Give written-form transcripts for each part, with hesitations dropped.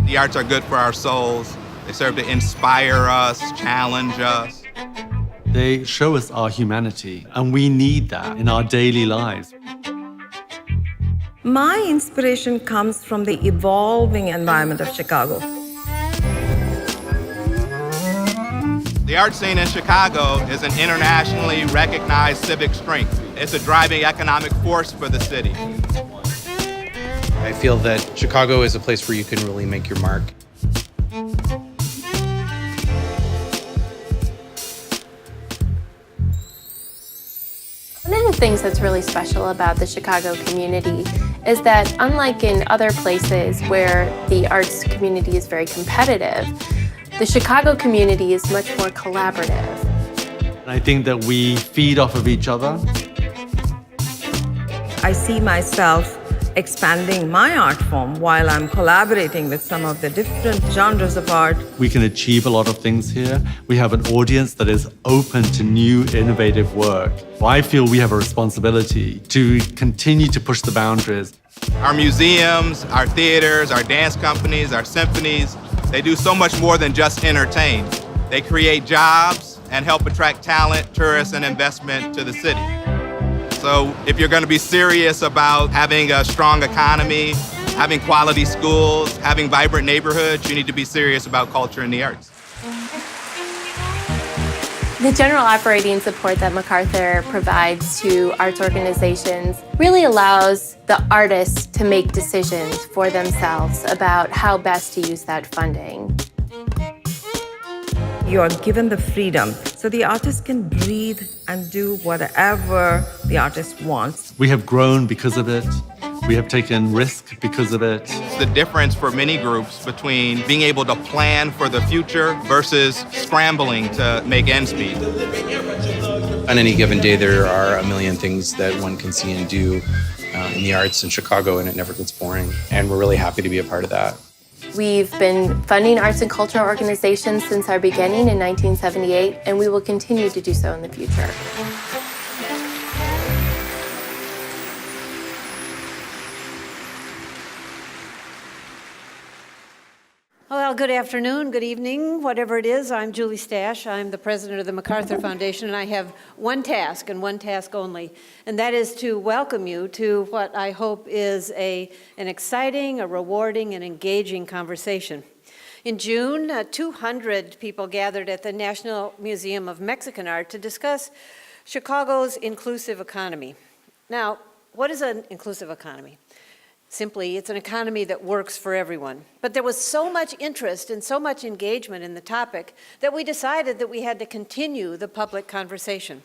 The arts are good for our souls. They serve to inspire us, challenge us. They show us our humanity, and we need that in our daily lives. My inspiration comes from the evolving environment of Chicago. The art scene in Chicago is an internationally recognized civic strength. It's a driving economic force for the city. I feel that Chicago is a place where you can really make your mark. One of the things that's really special about the Chicago community is that, unlike in other places where the arts community is very competitive, the Chicago community is much more collaborative. I think that we feed off of each other. I see myself expanding my art form while I'm collaborating with some of the different genres of art. We can achieve a lot of things here. We have an audience that is open to new, innovative work. I feel we have a responsibility to continue to push the boundaries. Our museums, our theaters, our dance companies, our symphonies, they do so much more than just entertain. They create jobs and help attract talent, tourists, and investment to the city. So if you're going to be serious about having a strong economy, having quality schools, having vibrant neighborhoods, you need to be serious about culture and the arts. The general operating support that MacArthur provides to arts organizations really allows the artists to make decisions for themselves about how best to use that funding. You are given the freedom, so the artist can breathe and do whatever the artist wants. We have grown because of it. We have taken risk because of it. It's the difference for many groups between being able to plan for the future versus scrambling to make ends meet. On any given day, there are a million things that one can see and do in the arts in Chicago, and it never gets boring. And we're really happy to be a part of that. We've been funding arts and cultural organizations since our beginning in 1978, and we will continue to do so in the future. Well, good afternoon, good evening, whatever it is. I'm Julie Stash. I'm the president of the MacArthur Foundation, and I have one task and one task only, and that is to welcome you to what I hope is an exciting, a rewarding, and engaging conversation. In June, 200 people gathered at the National Museum of Mexican Art to discuss Chicago's inclusive economy. Now, what is an inclusive economy? Simply, it's an economy that works for everyone. But there was so much interest and so much engagement in the topic that we decided that we had to continue the public conversation.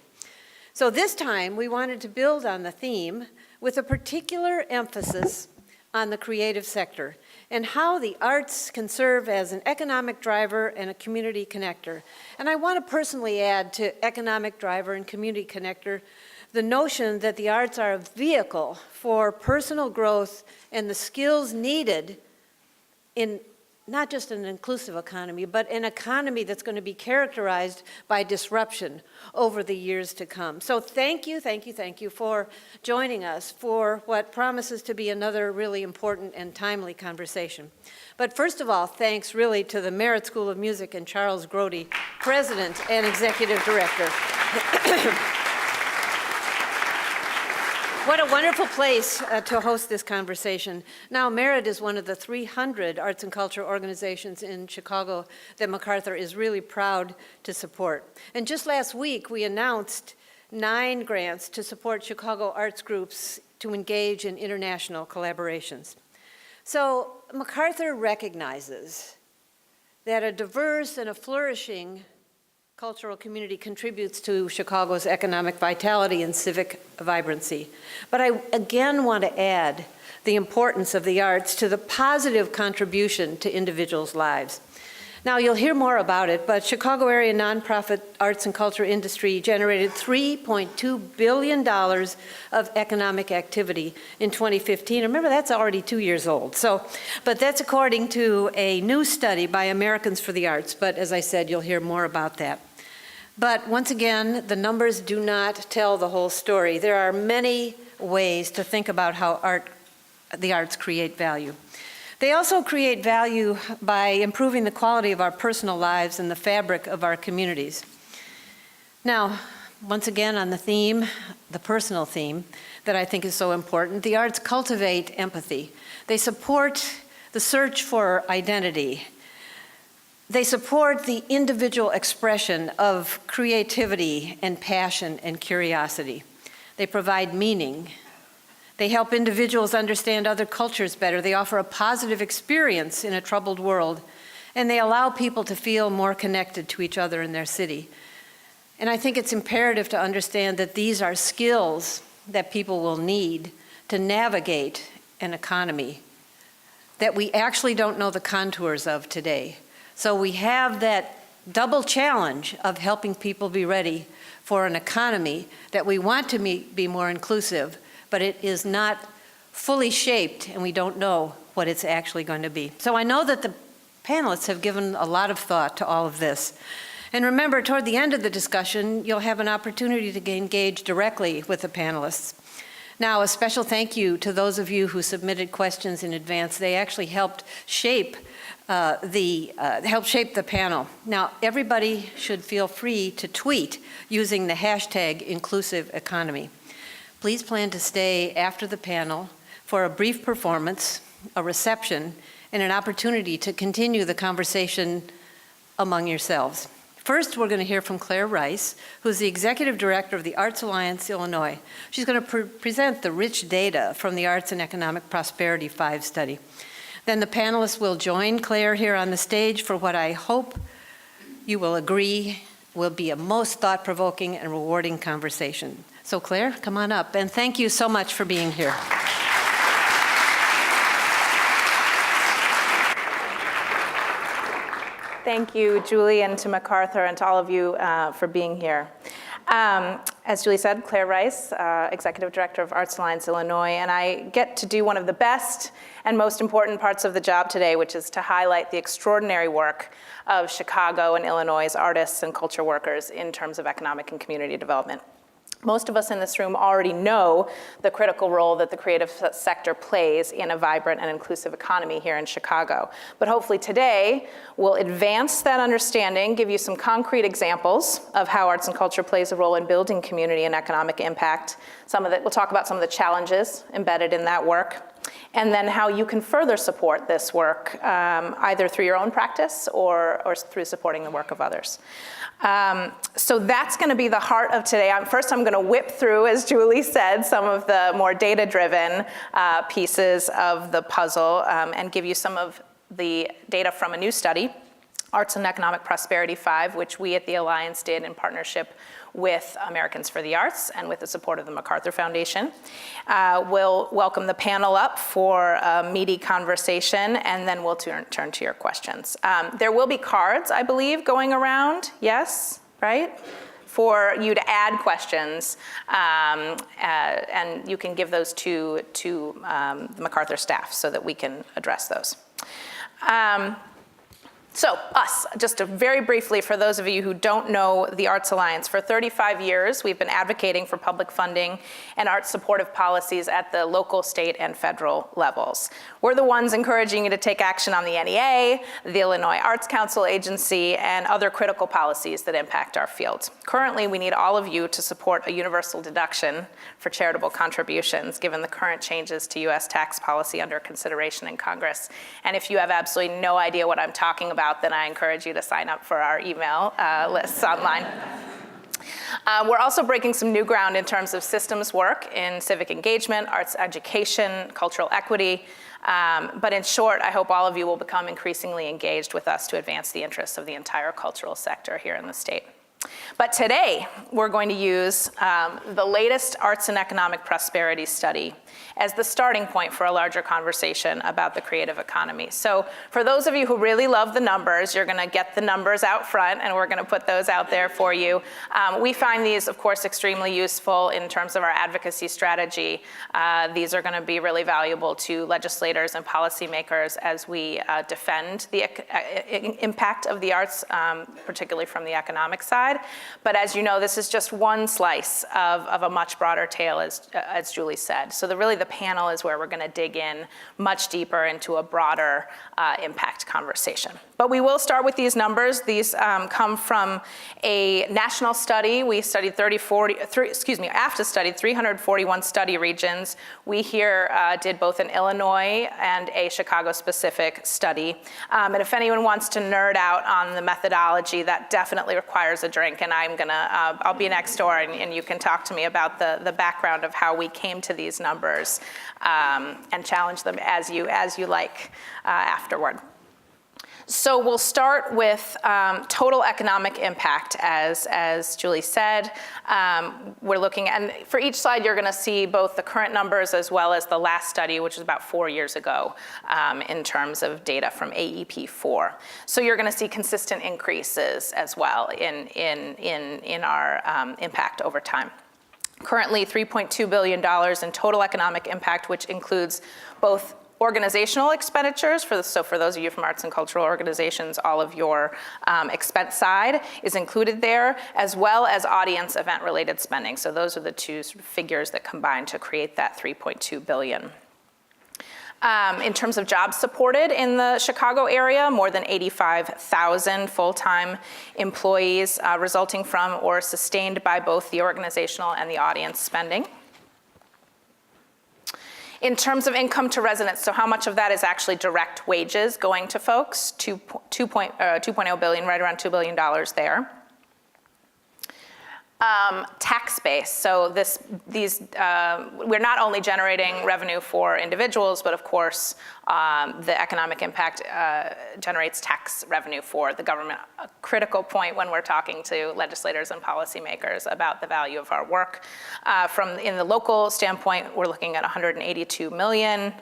So this time, we wanted to build on the theme with a particular emphasis on the creative sector and how the arts can serve as an economic driver and a community connector. And I want to personally add to economic driver and community connector the notion that the arts are a vehicle for personal growth and the skills needed in not just an inclusive economy, but an economy that's going to be characterized by disruption over the years to come. So thank you for joining us for what promises to be another really important and timely conversation. But first of all, thanks really to the Merit School of Music and Charles Grody, President and Executive Director. What a wonderful place to host this conversation. Now, Merit is one of the 300 arts and culture organizations in Chicago that MacArthur is really proud to support. And just last week, we announced 9 grants to support Chicago arts groups to engage in international collaborations. So MacArthur recognizes that a diverse and a flourishing cultural community contributes to Chicago's economic vitality and civic vibrancy. But I again want to add the importance of the arts to the positive contribution to individuals' lives. Now, you'll hear more about it, but Chicago area nonprofit arts and culture industry generated $3.2 billion of economic activity in 2015. Remember, that's already 2 years old. But that's according to a new study by Americans for the Arts. But as I said, you'll hear more about that. But once again, the numbers do not tell the whole story. There are many ways to think about how the arts create value. They also create value by improving the quality of our personal lives and the fabric of our communities. Now, once again on the theme, the personal theme that I think is so important, the arts cultivate empathy. They support the search for identity. They support the individual expression of creativity and passion and curiosity. They provide meaning. They help individuals understand other cultures better. They offer a positive experience in a troubled world. And they allow people to feel more connected to each other in their city. And I think it's imperative to understand that these are skills that people will need to navigate an economy that we actually don't know the contours of today. So we have that double challenge of helping people be ready for an economy that we want to be more inclusive, but it is not fully shaped and we don't know what it's actually going to be. So I know that the panelists have given a lot of thought to all of this. And remember, toward the end of the discussion, you'll have an opportunity to engage directly with the panelists. Now, a special thank you to those of you who submitted questions in advance. They actually helped shape the panel. Now, everybody should feel free to tweet using the hashtag #InclusiveEconomy. Please plan to stay after the panel for a brief performance, a reception, and an opportunity to continue the conversation among yourselves. First, we're going to hear from Claire Rice, who's the Executive Director of the Arts Alliance Illinois. She's going to present the rich data from the Arts and Economic Prosperity 5 study. Then the panelists will join Claire here on the stage for what I hope you will agree will be a most thought-provoking and rewarding conversation. So Claire, come on up, and thank you so much for being here. Thank you, Julie, and to MacArthur, and to all of you for being here. As Julie said, Claire Rice, Executive Director of Arts Alliance Illinois, and I get to do one of the best and most important parts of the job today, which is to highlight the extraordinary work of Chicago and Illinois' artists and culture workers in terms of economic and community development. Most of us in this room already know the critical role that the creative sector plays in a vibrant and inclusive economy here in Chicago. But hopefully today, we'll advance that understanding, give you some concrete examples of how arts and culture plays a role in building community and economic impact. We'll talk about some of the challenges embedded in that work, and then how you can further support this work, either through your own practice or through supporting the work of others. So that's going to be the heart of today. First, I'm going to whip through, as Julie said, some of the more data-driven pieces of the puzzle and give you some of the data from a new study, Arts and Economic Prosperity 5, which we at the Alliance did in partnership with Americans for the Arts and with the support of the MacArthur Foundation. We'll welcome the panel up for a meaty conversation, and then we'll turn to your questions. There will be cards, I believe, going around, yes, right? For you to add questions, and you can give those to the MacArthur staff so that we can address those. So us, just very briefly, for those of you who don't know the Arts Alliance, for 35 years, we've been advocating for public funding and arts supportive policies at the local, state, and federal levels. We're the ones encouraging you to take action on the NEA, the Illinois Arts Council Agency, and other critical policies that impact our field. Currently, we need all of you to support a universal deduction for charitable contributions, given the current changes to U.S. tax policy under consideration in Congress. And if you have absolutely no idea what I'm talking about, then I encourage you to sign up for our email lists online. We're also breaking some new ground in terms of systems work in civic engagement, arts education, cultural equity. But in short, I hope all of you will become increasingly engaged with us to advance the interests of the entire cultural sector here in the state. But today, we're going to use the latest Arts and Economic Prosperity study as the starting point for a larger conversation about the creative economy. So for those of you who really love the numbers, you're going to get the numbers out front, and we're going to put those out there for you. We find these, of course, extremely useful in terms of our advocacy strategy. These are going to be really valuable to legislators and policymakers as we defend the impact of the arts, particularly from the economic side. side. But as you know, this is just one slice of a much broader tale, as Julie said. So really the panel is where we're going to dig in much deeper into a broader impact conversation. But we will start with these numbers. These come from a national study. We studied AFTA studied 341 study regions. We here did both an Illinois and a Chicago-specific study. And if anyone wants to nerd out on the methodology, that definitely requires a drink. And I'll be next door, and you can talk to me about the background of how we came to these numbers, and challenge them as you like afterward. So we'll start with total economic impact, as Julie said. We're looking at, and for each slide, you're going to see both the current numbers as well as the last study, which was about 4 years ago, in terms of data from AEP4. So you're going to see consistent increases as well in our impact over time. Currently, $3.2 billion in total economic impact, which includes both organizational expenditures, so for those of you from arts and cultural organizations, all of your expense side is included there, as well as audience event-related spending. So those are the two sort of figures that combine to create that $3.2 billion. In terms of jobs supported in the Chicago area, more than 85,000 full-time employees resulting from or sustained by both the organizational and the audience spending. In terms of income to residents, so how much of that is actually direct wages going to folks? 2.0 billion, right around $2 billion there. Tax base, so we're not only generating revenue for individuals, but of course, the economic impact generates tax revenue for the government, a critical point when we're talking to legislators and policymakers about the value of our work. In the local standpoint, we're looking at 182 million,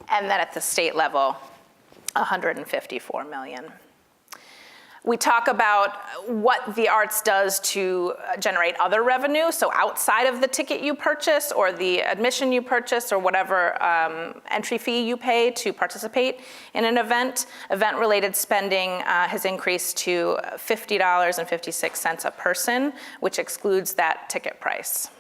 and then at the state level, 154 million. We talk about what the arts does to generate other revenue, so outside of the ticket you purchase or the admission you purchase or whatever entry fee you pay to participate in an event. Event-related spending has increased to $50.56 a person, which excludes that ticket price.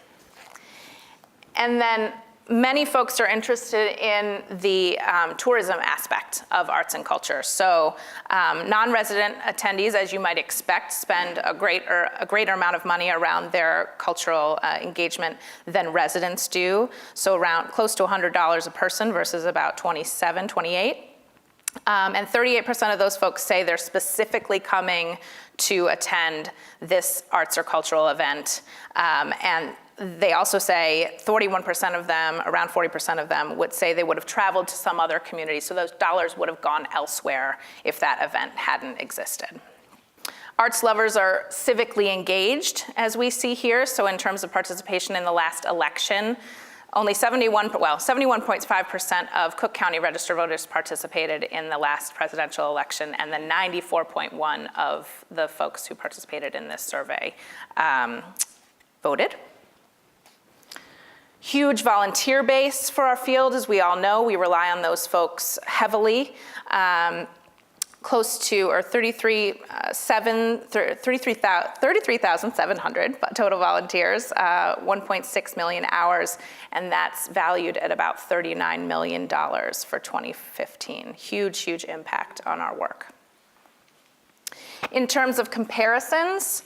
And then many folks are interested in the tourism aspect of arts and culture. So non-resident attendees, as you might expect, spend a greater amount of money around their cultural engagement than residents do. So around close to $100 a person versus about $27, $28. And 38% of those folks say they're specifically coming to attend this arts or cultural event. And they also say 41% of them, around 40% of them, would say they would have traveled to some other community, so those dollars would have gone elsewhere if that event hadn't existed. Arts lovers are civically engaged, as we see here, so in terms of participation in the last election, only 71.5% of Cook County registered voters participated in the last presidential election, and then 94.1% of the folks who participated in this survey voted. Huge volunteer base for our field, as we all know. We rely on those folks heavily. Close to, or 33,700 total volunteers, 1.6 million hours, and that's valued at about $39 million for 2015. Huge, huge impact on our work. In terms of comparisons,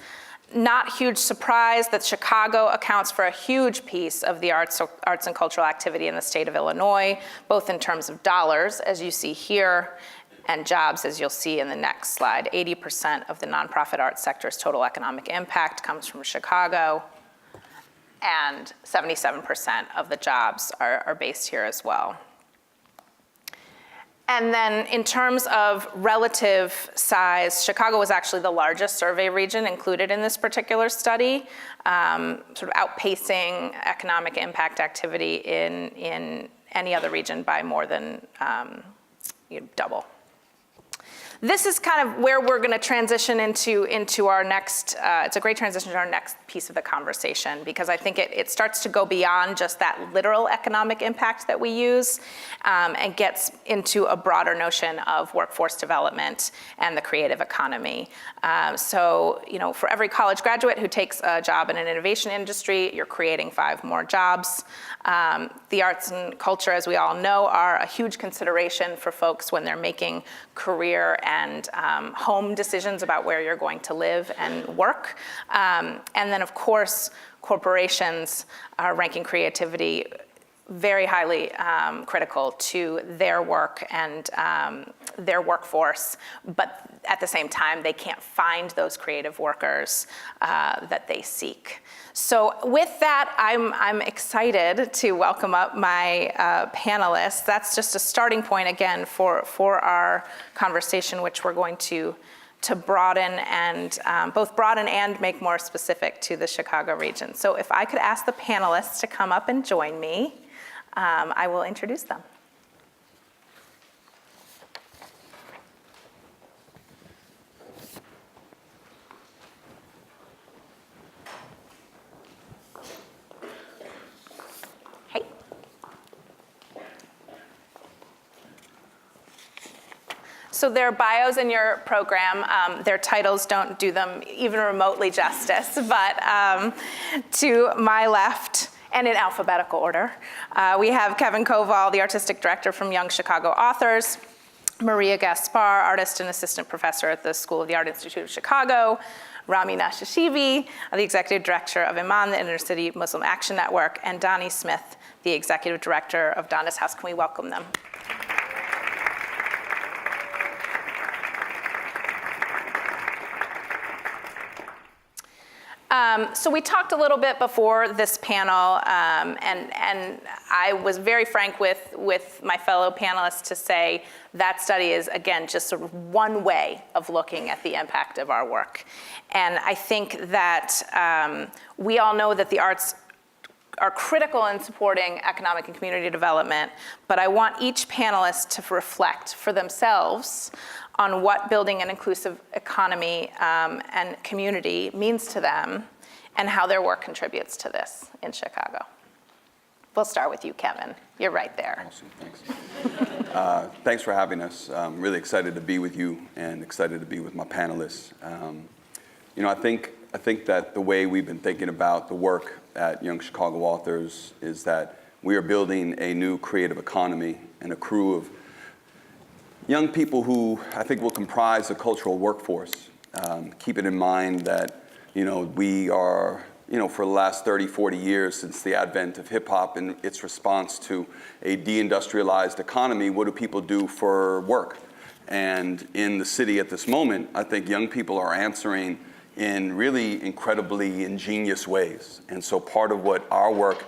not huge surprise that Chicago accounts for a huge piece of the arts and cultural activity in the state of Illinois, both in terms of dollars, as you see here, and jobs, as you'll see in the next slide. 80% of the nonprofit arts sector's total economic impact comes from Chicago, and 77% of the jobs are based here as well. And then in terms of relative size, Chicago was actually the largest survey region included in this particular study, sort of outpacing economic impact activity in any other region by more than double. this is kind of where we're going to transition into our next, it's a great transition to our next piece of the conversation, because I think it starts to go beyond just that literal economic impact that we use, and gets into a broader notion of workforce development and the creative economy. So, for every college graduate who takes a job in an innovation industry, you're creating 5 more jobs. The arts and culture, as we all know, are a huge consideration for folks when they're making career and home decisions about where you're going to live and work. And then, of course, corporations are ranking creativity very highly critical to their work and their workforce, but at the same time, they can't find those creative workers that they seek. So with that, I'm excited to welcome up my panelists. That's just a starting point, again, for our conversation, which we're going to broaden and both broaden and make more specific to the Chicago region. So if I could ask the panelists to come up and join me, I will introduce them. Hey. So their bios in your program, their titles don't do them even remotely justice, but to my left, and in alphabetical order, we have Kevin Koval, the artistic director from Young Chicago Authors, Maria Gaspar, artist and assistant professor at the School of the Art Institute of Chicago, Rami Nashashibi, the executive director of Iman, the Intercity Muslim Action Network, and Donnie Smith, the executive director of Donna's House. Can we welcome them? So we talked a little bit before this panel, and I was very frank with my fellow panelists to say that study is, again, just sort of one way of looking at the impact of our work. And I think that we all know that the arts are critical in supporting economic and community development, but I want each panelist to reflect for themselves on what building an inclusive economy and community means to them and how their work contributes to this in Chicago. We'll start with you, Kevin. You're right there. Awesome, thanks. Thanks for having us. I'm really excited to be with you and excited to be with my panelists. I think that the way we've been thinking about the work at Young Chicago Authors is that we are building a new creative economy and a crew of young people who I think will comprise the cultural workforce. Keeping in mind that, we are, for the last 30, 40 years since the advent of hip hop and its response to a deindustrialized economy, what do people do for work? And in the city at this moment, I think young people are answering in really incredibly ingenious ways. And so part of what our work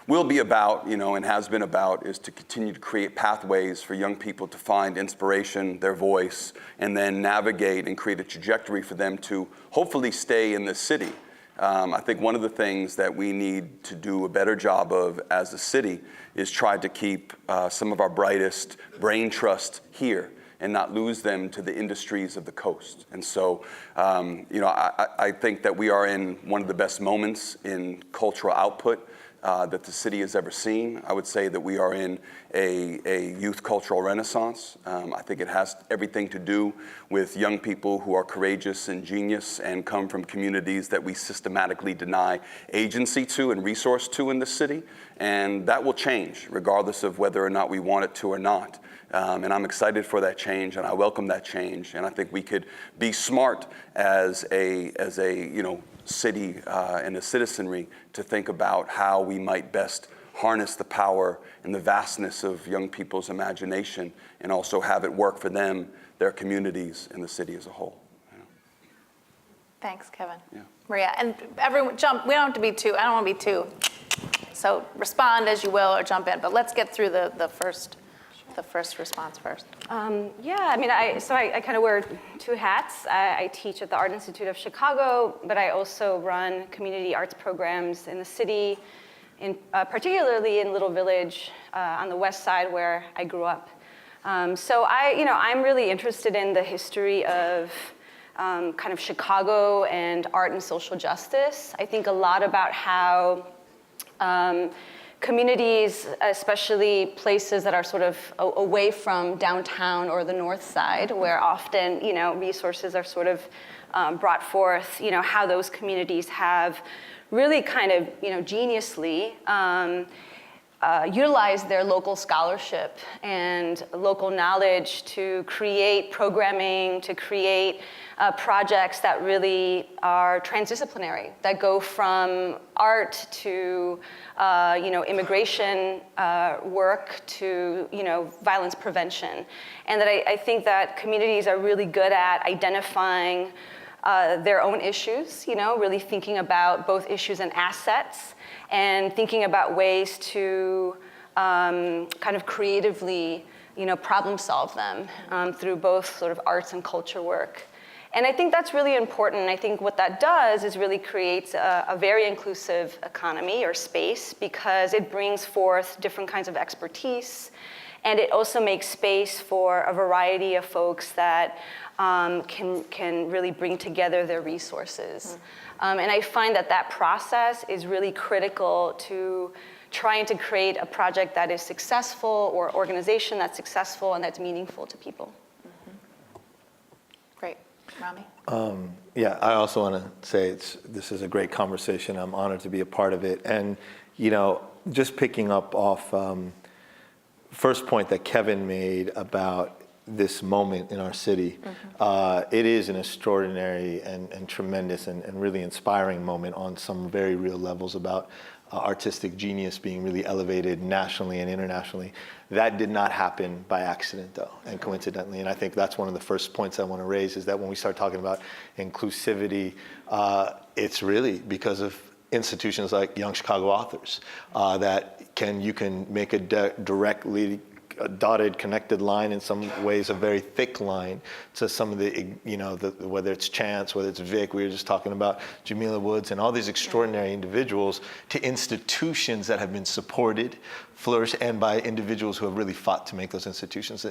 will be about, and has been about, is to continue to create pathways for young people to find inspiration, their voice, and then navigate and create a trajectory for them to hopefully stay in the city. I think one of the things that we need to do a better job of as a city is try to keep some of our brightest brain trust here and not lose them to the industries of the coast. And so, I think that we are in one of the best moments in cultural output that the city has ever seen. I would say that we are in a youth cultural renaissance. I think it has everything to do with young people who are courageous and genius and come from communities that we systematically deny agency to and resource to in the city. And that will change regardless of whether or not we want it to or not. And I'm excited for that change, and I welcome that change. And I think we could be smart as a city and a citizenry to think about how we might best harness the power and the vastness of young people's imagination and also have it work for them, their communities, and the city as a whole. Thanks, Kevin. Yeah. Maria, and everyone jump. We don't have to be too, I don't want to be too. So respond as you will or jump in, but let's get through the first response first. I kind of wear 2 hats. I teach at the Art Institute of Chicago, but I also run community arts programs in the city, particularly in Little Village on the west side where I grew up. So I'm really interested in the history of kind of Chicago and art and social justice. I think a lot about how communities, especially places that are sort of away from downtown or the north side, where often, resources are sort of brought forth, how those communities have really kind of, geniusly utilized their local scholarship and local knowledge to create programming, to create projects that really are transdisciplinary, that go from art to immigration work to violence prevention. And that I think that communities are really good at identifying their own issues, really thinking about both issues and assets, and thinking about ways to kind of creatively problem solve them through both sort of arts and culture work. And I think that's really important. I think what that does is really creates a very inclusive economy or space, because it brings forth different kinds of expertise, and it also makes space for a variety of folks that can really bring together their resources. And I find that process is really critical to trying to create a project that is successful, or organization that's successful and that's meaningful to people. Great. Rami? Yeah, I also want to say this is a great conversation. I'm honored to be a part of it. And, just picking up off first point that Kevin made about this moment in our city, it is an extraordinary and tremendous and really inspiring moment on some very real levels about artistic genius being really elevated nationally and internationally. That did not happen by accident, though, and coincidentally. And I think that's one of the first points I want to raise, is that when we start talking about inclusivity, it's really because of institutions like Young Chicago Authors that you can make a directly dotted, connected line, in some ways a very thick line, to some of the, whether it's Chance, whether it's Vic, we were just talking about Jamila Woods and all these extraordinary individuals, to institutions that have been supported, flourished, and by individuals who have really fought to make those institutions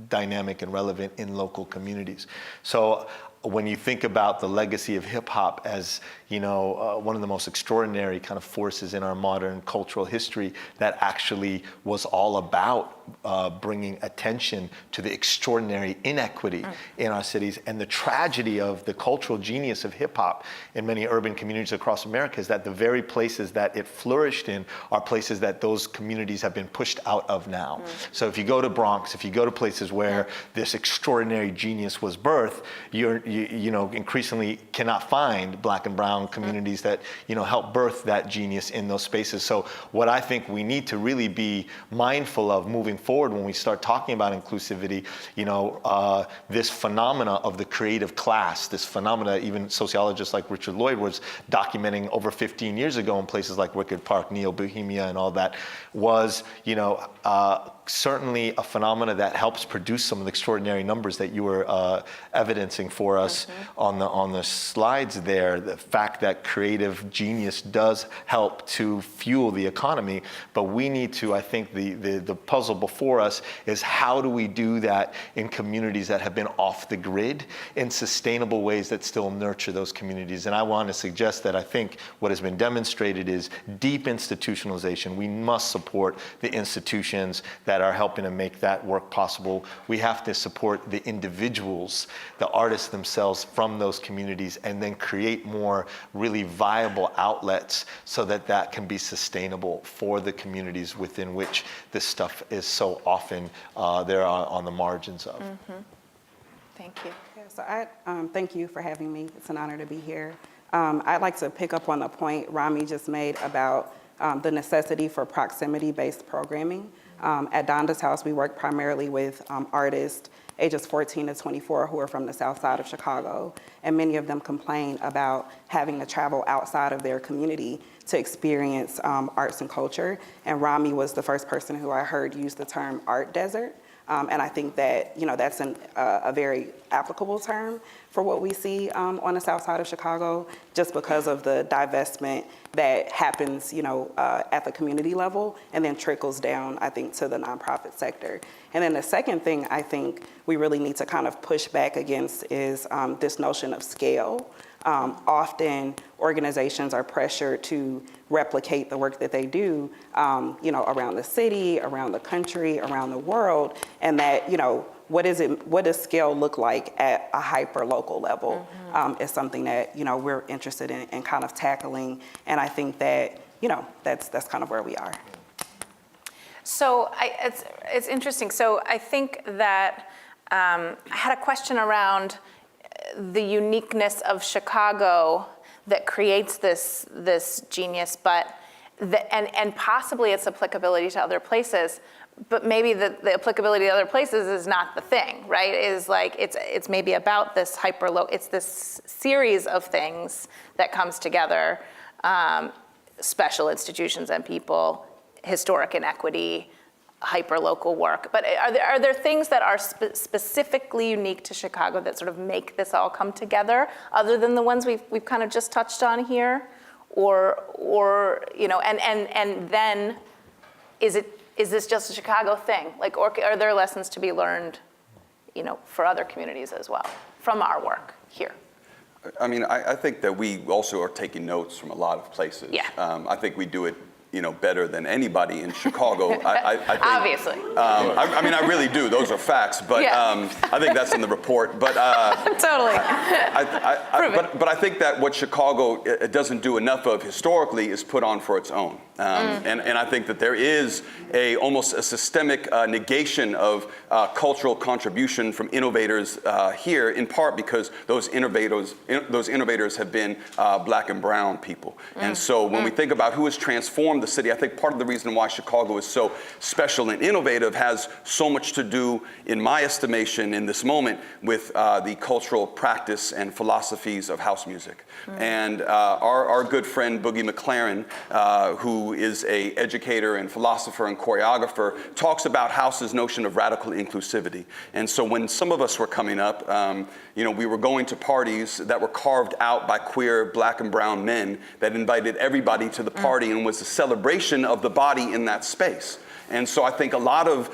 dynamic and relevant in local communities. So when you think about the legacy of hip hop as, one of the most extraordinary kind of forces in our modern cultural history, that actually was all about bringing attention to the extraordinary inequity in our cities, and the tragedy of the cultural genius of hip hop in many urban communities across America, is that the very places that it flourished in are places that those communities have been pushed out of now. So if you go to Bronx, if you go to places where this extraordinary genius was birthed, you increasingly cannot find Black and brown communities that help birth that genius in those spaces. So what I think we need to really be mindful of moving forward when we start talking about inclusivity, this phenomena of the creative class, this phenomena even sociologists like Richard Lloyd was documenting over 15 years ago in places like Wicked Park, Neo-Bohemia and all that, was certainly a phenomena that helps produce some of the extraordinary numbers that you were evidencing for us on the slides there. The fact that creative genius does help to fuel the economy, but we need to, I think the puzzle before us is, how do we do that in communities that have been off the grid in sustainable ways that still nurture those communities? And I want to suggest that I think what has been demonstrated is deep institutionalization. We must support the institutions that are helping to make that work possible. We have to support the individuals, the artists themselves from those communities, and then create more really viable outlets so that can be sustainable for the communities within which this stuff is so often there on the margins of. Thank you. Yeah, so I thank you for having me. It's an honor to be here. I'd like to pick up on the point Rami just made about the necessity for proximity-based programming. At Donda's House, we work primarily with artists ages 14 to 24 who are from the south side of Chicago, and many of them complain about having to travel outside of their community to experience arts and culture. And Rami was the first person who I heard use the term art desert. And I think that, that's a very applicable term for what we see on the south side of Chicago, just because of the divestment that happens, at the community level and then trickles down, I think, to the nonprofit sector. And then the second thing I think we really need to kind of push back against is this notion of scale. Often organizations are pressured to replicate the work that they do, around the city, around the country, around the world, and that, what does scale look like at a hyper-local level is something that, we're interested in kind of tackling. And I think that, that's kind of where we are. So it's interesting. So I think that I had a question around the uniqueness of Chicago that creates this genius, but and possibly its applicability to other places. But maybe the applicability to other places is not the thing, right? Is like it's maybe about this it's this series of things that comes together, special institutions and people, historic inequity, hyper-local work. But are there things that are specifically unique to Chicago that sort of make this all come together, other than the ones we've kind of just touched on here? Or and then is this just a Chicago thing? Like, or are there lessons to be learned, for other communities as well from our work here? I mean, I think that we also are taking notes from a lot of places. Yeah. I think we do it, better than anybody in Chicago. I think, obviously. I mean, I really do. Those are facts. But Yeah. I think that's in the report. But Totally. but I think that what Chicago doesn't do enough of historically is put on for its own. And I think that there is almost a systemic negation of cultural contribution from innovators here, in part because those innovators have been black and brown people. And so when we think about who has transformed the city, I think part of the reason why Chicago is so special and innovative has so much to do, in my estimation, in this moment, with the cultural practice and philosophies of house music. And our good friend Boogie McLaren, who is an educator and philosopher and choreographer, talks about house's notion of radical inclusivity. And so when some of us were coming up, we were going to parties that were carved out by queer black and brown men that invited everybody to the party and was a celebration of the body in that space. And so I think a lot of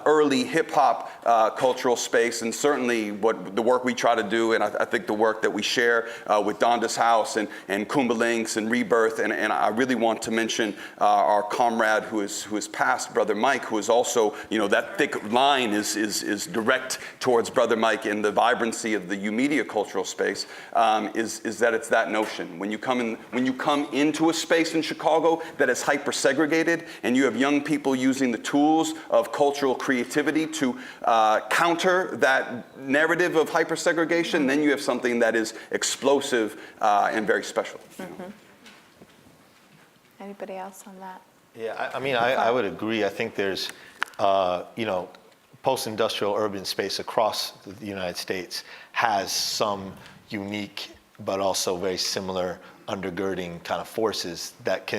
early hip-hop cultural space, and certainly the work we try to do, and I think the work that we share with Donda's House and Kumbha Links and Rebirth, and I really want to mention our comrade who is passed, Brother Mike, who is also, that thick line is direct towards Brother Mike in the vibrancy of the U-Media cultural space, is that it's that notion. When you come into a space in Chicago that is hyper-segregated, and you have young people using the tools of cultural creativity to counter that narrative of hypersegregation, then you have something that is explosive and very special. Anybody else on that? Yeah, I would agree. I think there's, post-industrial urban space across the United States has some unique but also very similar undergirding kind of forces that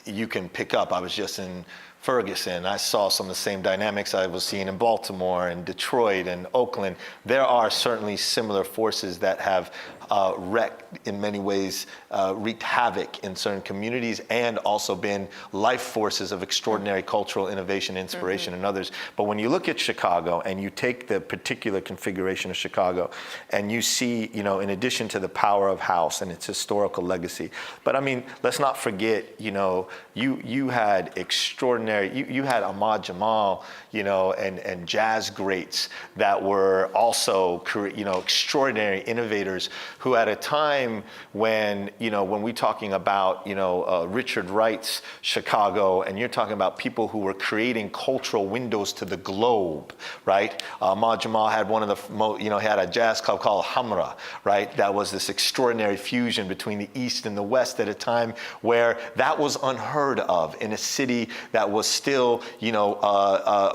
you can pick up. I was just in Ferguson. I saw some of the same dynamics I was seeing in Baltimore and Detroit and Oakland. There are certainly similar forces that have in many ways wreaked havoc in certain communities and also been life forces of extraordinary cultural innovation, inspiration in others. But when you look at Chicago and you take the particular configuration of Chicago and you see, in addition to the power of house and its historical legacy, but let's not forget, you had extraordinary, you had Ahmad Jamal, and jazz greats that were also, extraordinary innovators who at a time when we're talking about, Richard Wright's Chicago, and you're talking about people who were creating cultural windows to the globe, right? Ahmad Jamal had one of the, had a jazz club called Hamra, right? That was this extraordinary fusion between the East and the West at a time where that was unheard of in a city that was still,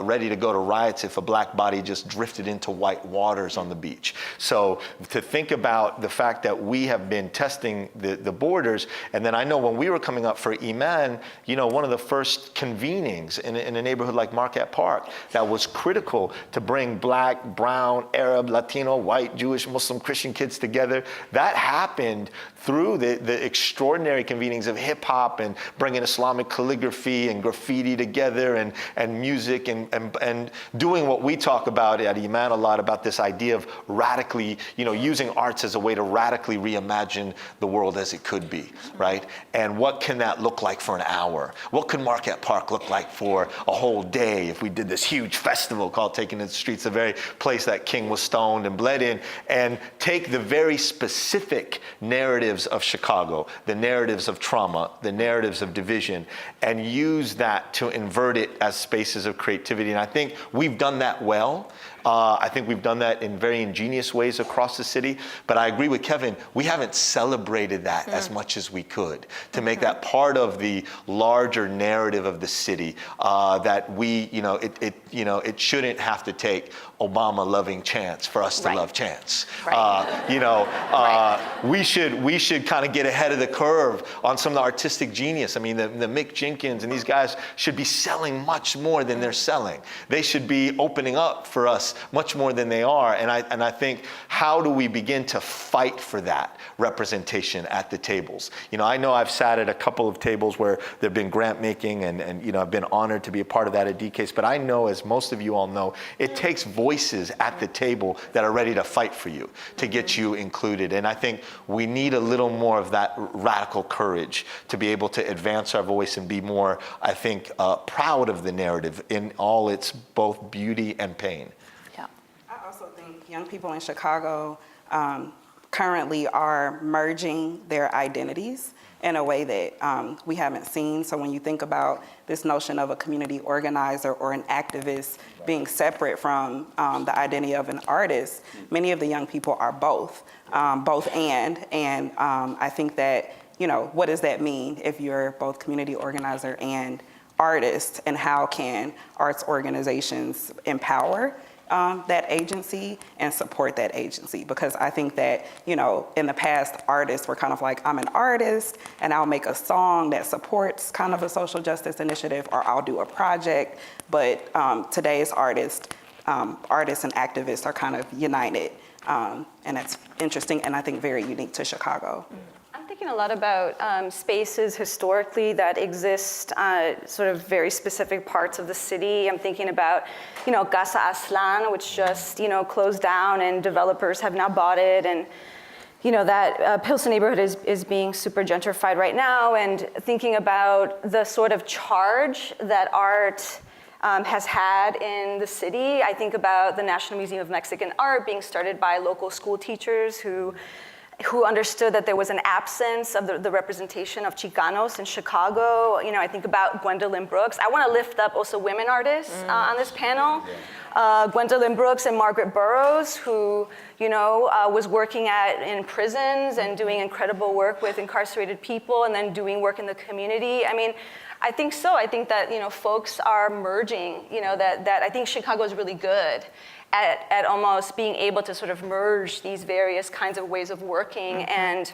ready to go to riots if a black body just drifted into white waters on the beach. So to think about the fact that we have been testing the borders. And then I know when we were coming up for Iman, one of the first convenings in a neighborhood like Marquette Park that was critical to bring Black, brown, Arab, Latino, white, Jewish, Muslim, Christian kids together, that happened through the extraordinary convenings of hip hop and bringing Islamic calligraphy and graffiti together and music and doing what we talk about at Iman a lot, about this idea of radically, using arts as a way to radically reimagine the world as it could be, right? And what can that look like for an hour? What could Marquette Park look like for a whole day if we did this huge festival called Taking to the Streets, the very place that King was stoned and bled in, and take the very specific narratives of Chicago, the narratives of trauma, the narratives of division, and use that to invert it as spaces of creativity. And I think we've done that well. I think we've done that in very ingenious ways across the city. But I agree with Kevin, we haven't celebrated that as much as we could to make that part of the larger narrative of the city, that we, it shouldn't have to take Obama loving Chance for us to love Chance. We should kind of get ahead of the curve on some of the artistic genius. I mean, the Mick Jenkins and these guys should be selling much more than they're selling. They should be opening up for us much more than they are. And I think, how do we begin to fight for that representation at the tables? I know I've sat at a couple of tables where there've been grant making and I've been honored to be a part of that at DCASE, but I know, as most of you all know, it takes voices at the table that are ready to fight for you, to get you included. And I think we need a little more of that radical courage to be able to advance our voice and be more, I think, proud of the narrative in all its both beauty and pain. I also think young people in Chicago currently are merging their identities in a way that we haven't seen. So when you think about this notion of a community organizer or an activist being separate from the identity of an artist, many of the young people are both and I think that, what does that mean if you're both community organizer and artist, and how can arts organizations empower that agency and support that agency? Because I think that, in the past, artists were kind of like, I'm an artist and I'll make a song that supports kind of a social justice initiative, or I'll do a project. But today's artists and activists are kind of united. And that's interesting and I think very unique to Chicago. I'm thinking a lot about spaces historically that exist, sort of very specific parts of the city. I'm thinking about, Casa Aslan, which just, closed down and developers have now bought it. And, that Pilsen neighborhood is being super gentrified right now. And thinking about the sort of charge that art has had in the city. I think about the National Museum of Mexican Art being started by local school teachers who understood that there was an absence of the representation of Chicanos in Chicago. I think about Gwendolyn Brooks. I want to lift up also women artists on this panel. Gwendolyn Brooks and Margaret Burroughs, who was working in prisons and doing incredible work with incarcerated people, and then doing work in the community. I think so. I think that folks are merging. That I think Chicago is really good at almost being able to sort of merge these various kinds of ways of working. And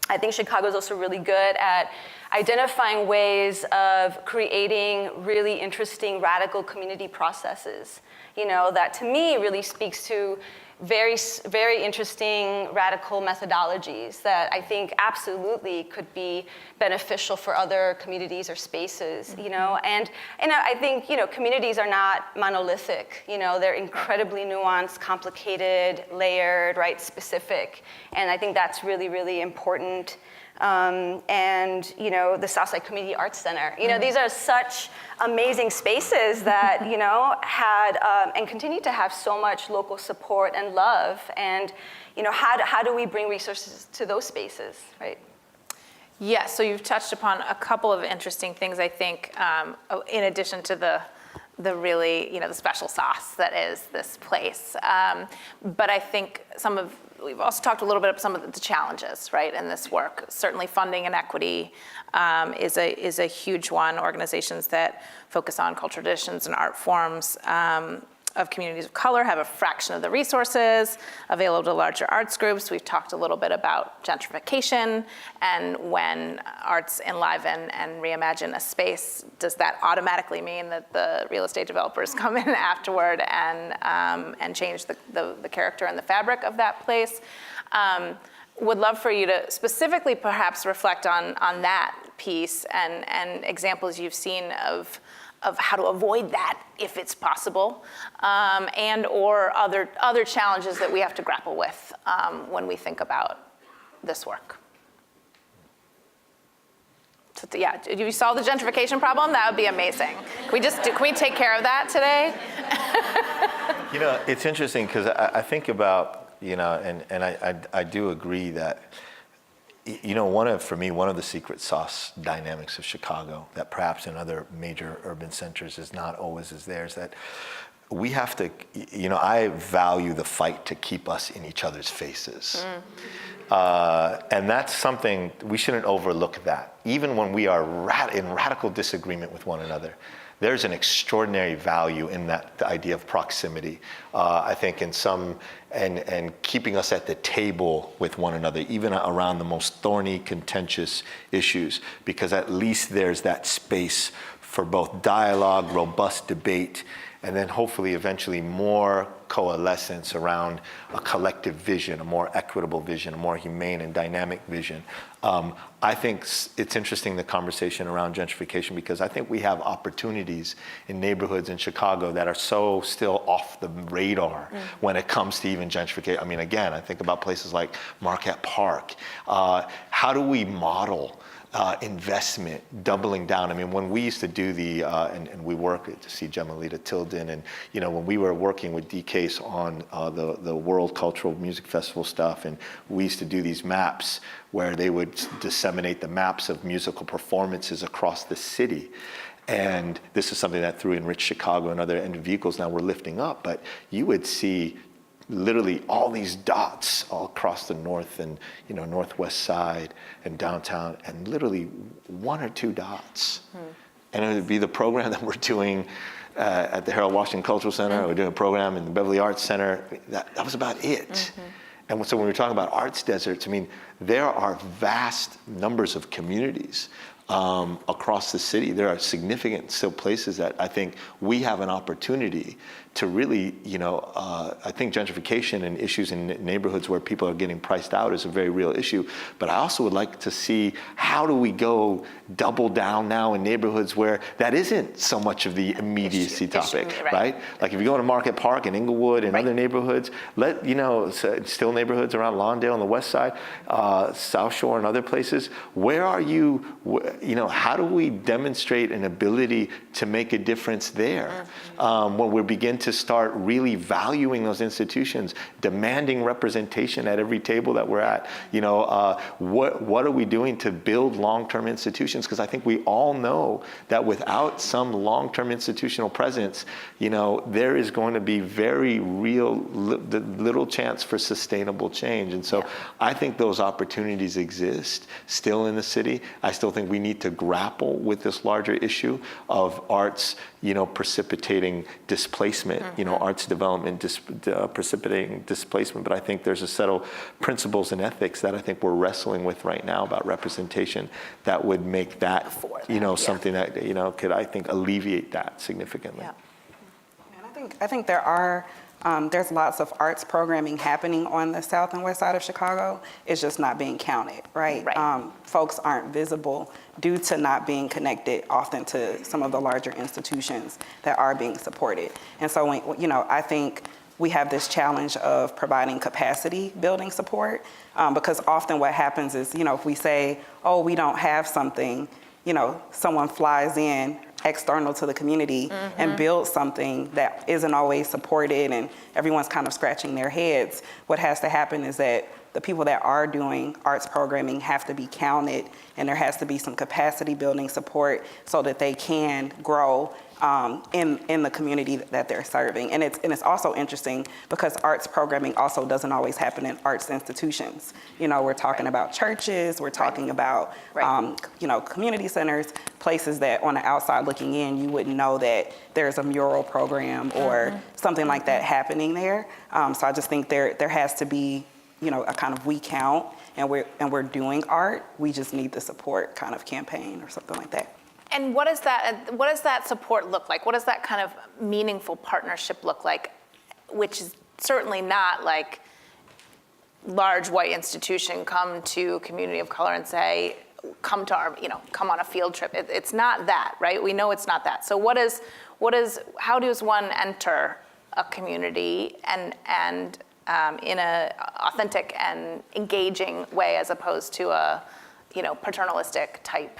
I think Chicago is also really good at identifying ways of creating really interesting radical community processes. That to me really speaks to very, very interesting radical methodologies that I think absolutely could be beneficial for other communities or spaces, And I think, communities are not monolithic, they're incredibly nuanced, complicated, layered, right, specific. And I think that's really, really important. And the Southside Community Arts Center. These are such amazing spaces that, had and continue to have so much local support and love. And, how do we bring resources to those spaces, right? Yes, so you've touched upon a couple of interesting things, I think, in addition to the really, the special sauce that is this place. But I think we've also talked a little bit about some of the challenges, right, in this work. Certainly funding and equity is a huge one. Organizations that focus on cultural traditions and art forms of communities of color have a fraction of the resources available to larger arts groups. We've talked a little bit about gentrification, and when arts enliven and reimagine a space, does that automatically mean that the real estate developers come in afterward and change the character and the fabric of that place? Would love for you to specifically perhaps reflect on that piece and examples you've seen of how to avoid that if it's possible, and or other challenges that we have to grapple with when we think about this work. So yeah, if you solve the gentrification problem, that would be amazing. Can we take care of that today? You know, it's interesting because I think about, you know, and I do agree that, you know, for me, one of the secret sauce dynamics of Chicago that perhaps in other major urban centers is not always is there is that we have to, you know, I value the fight to keep us in each other's faces. And that's something, we shouldn't overlook that. Even when we are in radical disagreement with one another, there's an extraordinary value in that, the idea of proximity. I think in some, and keeping us at the table with one another, even around the most thorny, contentious issues, because at least there's that space for both dialogue, robust debate, and then hopefully eventually more coalescence around a collective vision, a more equitable vision, a more humane and dynamic vision. I think it's interesting, the conversation around gentrification, because I think we have opportunities in neighborhoods in Chicago that are so still off the radar when it comes to even gentrification. I mean, again, I think about places like Marquette Park. How do we model investment, doubling down? I mean, when we used to do and we work to see Gemalita Tilden, and you know, when we were working with DCASE on the World Cultural Music Festival stuff, and we used to do these maps where they would disseminate the maps of musical performances across the city. And this is something that through Enrich Chicago and other vehicles now we're lifting up, but you would see literally all these dots all across the north and, you know, northwest side and downtown, and literally one or two dots. And it would be the program that we're doing at the Harold Washington Cultural Center. We're doing a program in the Beverly Arts Center. That was about it. And so when we're talking about arts deserts, I mean, there are vast numbers of communities across the city. There are significant still places that I think we have an opportunity to really, you know, I think gentrification and issues in neighborhoods where people are getting priced out is a very real issue. But I also would like to see, how do we go double down now in neighborhoods where that isn't so much of the immediacy topic, right? Like if you go to Market Park and Inglewood and other neighborhoods, you know, still neighborhoods around Lawndale on the west side, South Shore and other places, where are you, you know, how do we demonstrate an ability to make a difference there when we begin to start really valuing those institutions, demanding representation at every table that we're at? You know, what are we doing to build long-term institutions? Because I think we all know that without some long-term institutional presence, you know, there is going to be very real little chance for sustainable change. And so I think those opportunities exist still in the city. I still think we need to grapple with this larger issue of arts, you know, precipitating displacement, you know, arts development precipitating displacement. But I think there's a set of principles and ethics that I think we're wrestling with right now about representation that would make that, you know, something that, you know, could, I think, alleviate that significantly. And I think there are, there's lots of arts programming happening on the south and west side of Chicago. It's just not being counted, right? Folks aren't visible due to not being connected often to some of the larger institutions that are being supported. And so, when, you know, I think we have this challenge of providing capacity building support, because often what happens is, you know, if we say, oh, we don't have something, you know, someone flies in external to the community and builds something that isn't always supported, and everyone's kind of scratching their heads. What has to happen is that the people that are doing arts programming have to be counted, and there has to be some capacity building support so that they can grow in the community that they're serving. And it's also interesting because arts programming also doesn't always happen in arts institutions. You know, we're talking about churches, we're talking about, you know, community centers, places that on the outside looking in, you wouldn't know that there's a mural program or something like that happening there. So I just think there has to be, you know, a kind of we count and we're doing art. We just need the support kind of campaign or something like that. And what does that support look like? What does that kind of meaningful partnership look like? Which is certainly not like large white institution come to community of color and say, come to our, you know, come on a field trip. It's not that, right? We know it's not that. So how does one enter a community and in a authentic and engaging way as opposed to a, you know, paternalistic type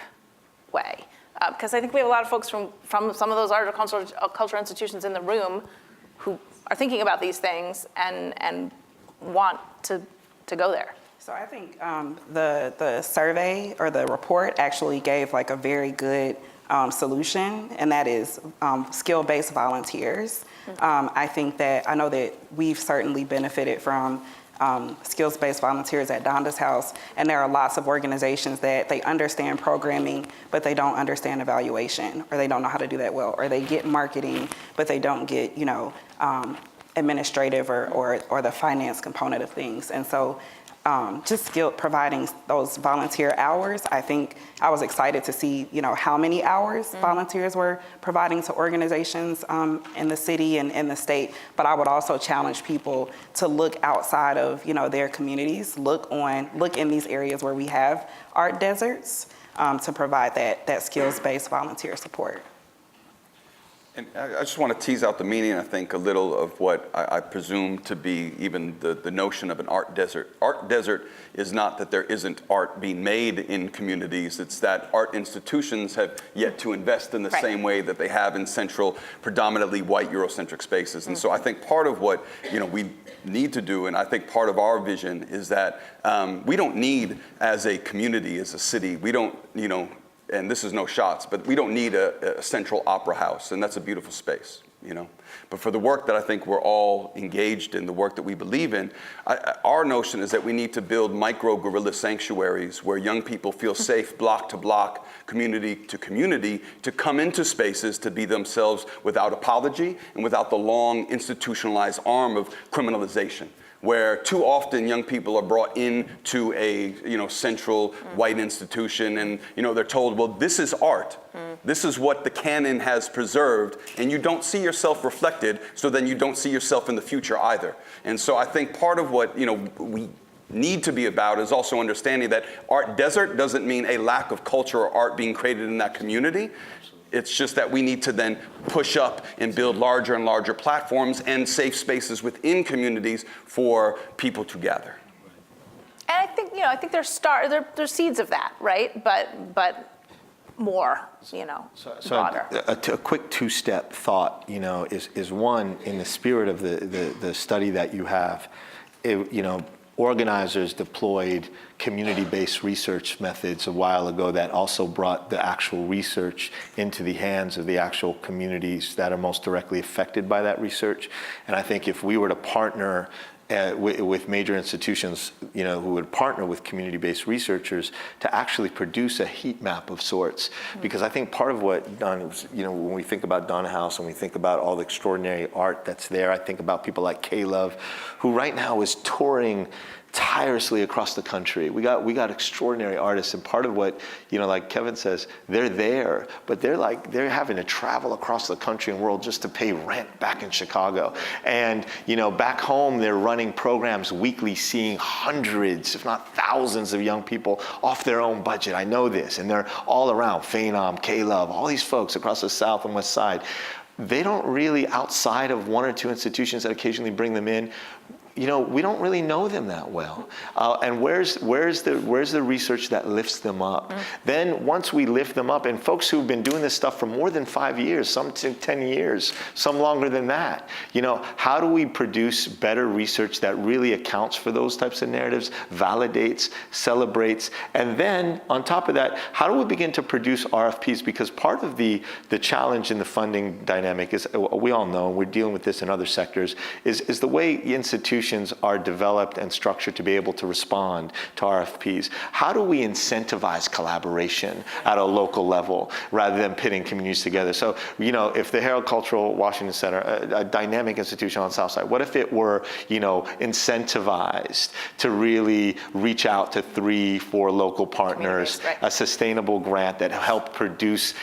way? Because I think we have a lot of folks from some of those art or cultural institutions in the room who are thinking about these things and want to go there. So I think the survey or the report actually gave like a very good solution, and that is skill-based volunteers. I know that we've certainly benefited from skills-based volunteers at Donda's House, and there are lots of organizations that they understand programming, but they don't understand evaluation, or they don't know how to do that well, or they get marketing, but they don't get, you know, administrative or the finance component of things. And so just providing those volunteer hours, I think I was excited to see, you know, how many hours volunteers were providing to organizations in the city and in the state. But I would also challenge people to look outside of, you know, their communities, look in these areas where we have art deserts to provide that skills-based volunteer support. And I just want to tease out the meaning, I think, a little of what I presume to be even the notion of an art desert. Art desert is not that there isn't art being made in communities. It's that art institutions have yet to invest in the same way that they have in central, predominantly white Eurocentric spaces. And so I think part of what, you know, we need to do, and I think part of our vision is that we don't need, as a community, as a city, we don't, you know, and this is no shots, but we don't need a central opera house, and that's a beautiful space, you know. But for the work that I think we're all engaged in, the work that we believe in, our notion is that we need to build micro-guerrilla sanctuaries where young people feel safe block to block, community to community, to come into spaces to be themselves without apology and without the long institutionalized arm of criminalization, where too often young people are brought into a, you know, central white institution, and, you know, they're told, well, this is art. This is what the canon has preserved, and you don't see yourself reflected, so then you don't see yourself in the future either. And so I think part of what, you know, we need to be about is also understanding that art desert doesn't mean a lack of culture or art being created in that community. It's just that we need to then push up and build larger and larger platforms and safe spaces within communities for people to gather. And I think, you know, I think there's seeds of that, right? But more, you know, broader. A quick two-step thought, you know, is one, in the spirit of the study that you have, you know, organizers deployed community-based research methods a while ago that also brought the actual research into the hands of the actual communities that are most directly affected by that research. And I think if we were to partner with major institutions, you know, who would partner with community-based researchers to actually produce a heat map of sorts. Because I think part of what you know, when we think about Donda House and we think about all the extraordinary art that's there, I think about people like K-Love, who right now is touring tirelessly across the country. We got extraordinary artists, and part of what, you know, like Kevin says, they're there, but they're having to travel across the country and world just to pay rent back in Chicago. And, you know, back home, they're running programs weekly, seeing hundreds, if not thousands of young people off their own budget. I know this, and they're all around, Phenom, K-Love, all these folks across the South and West Side. They don't really, outside of one or two institutions that occasionally bring them in, we don't really know them that well. And where's the research that lifts them up? Then once we lift them up, and folks who've been doing this stuff for more than 5 years, some 10 years, some longer than that, how do we produce better research that really accounts for those types of narratives, validates, celebrates, and then on top of that, how do we begin to produce RFPs? Because part of the challenge in the funding dynamic is, we all know, we're dealing with this in other sectors, is the way institutions are developed and structured to be able to respond to RFPs. How do we incentivize collaboration at a local level rather than pitting communities together? So, if the Herald Cultural Washington Center, a dynamic institution on the South Side, what if it were, incentivized to really reach out to 3-4 local partners, a sustainable grant that helped produce,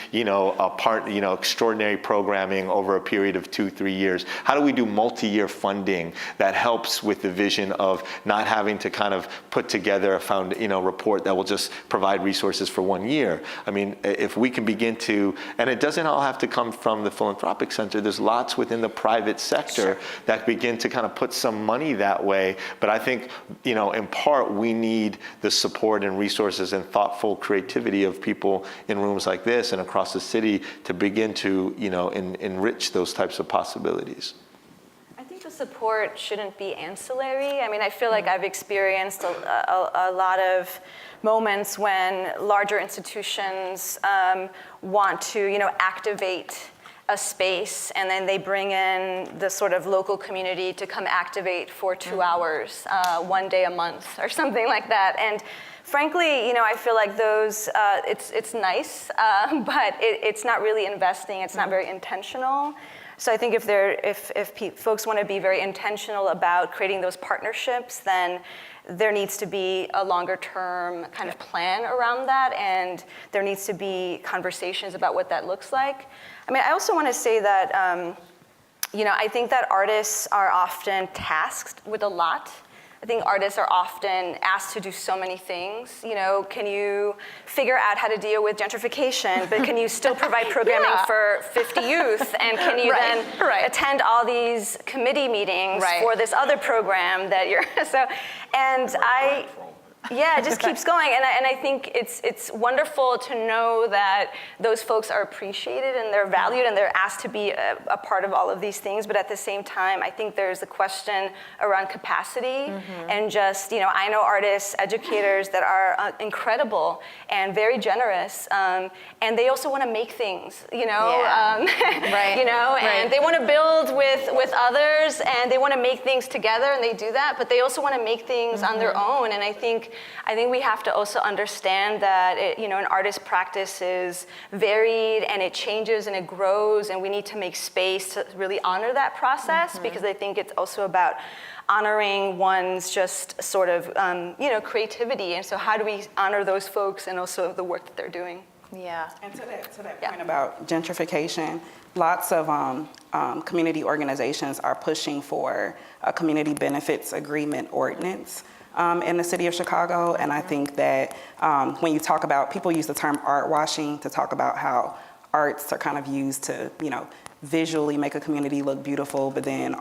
extraordinary programming over a period of 2-3 years? How do we do multi-year funding that helps with the vision of not having to kind of put together a report that will just provide resources for 1 year? I mean, if we can begin to, and it doesn't all have to come from the philanthropic center, there's lots within the private sector that begin to kind of put some money that way. But I think, in part, we need the support and resources and thoughtful creativity of people in rooms like this and across the city to begin to, enrich those types of possibilities. The support shouldn't be ancillary. I mean, I feel like I've experienced a lot of moments when larger institutions want to, activate a space, and then they bring in the sort of local community to come activate for 2 hours, 1 day a month, or something like that. And frankly, I feel like those, it's nice, but it's not really investing. It's not very intentional. So I think if folks want to be very intentional about creating those partnerships, then there needs to be a longer term kind of plan around that, and there needs to be conversations about what that looks like. I mean, I also want to say that, I think that artists are often tasked with a lot. I think artists are often asked to do so many things. Can you figure out how to deal with gentrification, but can you still provide programming for 50 youth? And can you then attend all these committee meetings for this other program that you're, it just keeps going. And I think it's wonderful to know that those folks are appreciated and they're valued and they're asked to be a part of all of these things. But at the same time, I think there's a question around capacity and just, I know artists, educators that are incredible and very generous. And they also want to make things, and they want to build with others and they want to make things together, and they do that, but they also want to make things on their own. And I think we have to also understand that an artist practice is varied and it changes and it grows, and we need to make space to really honor that process, because I think it's also about honoring one's just sort of creativity. And so how do we honor those folks and also the work that they're doing? Yeah. And to that point about gentrification, lots of community organizations are pushing for a community benefits agreement ordinance in the city of Chicago. And I think that when you talk about, people use the term art washing to talk about how arts are kind of used to, visually make a community look beautiful, but then,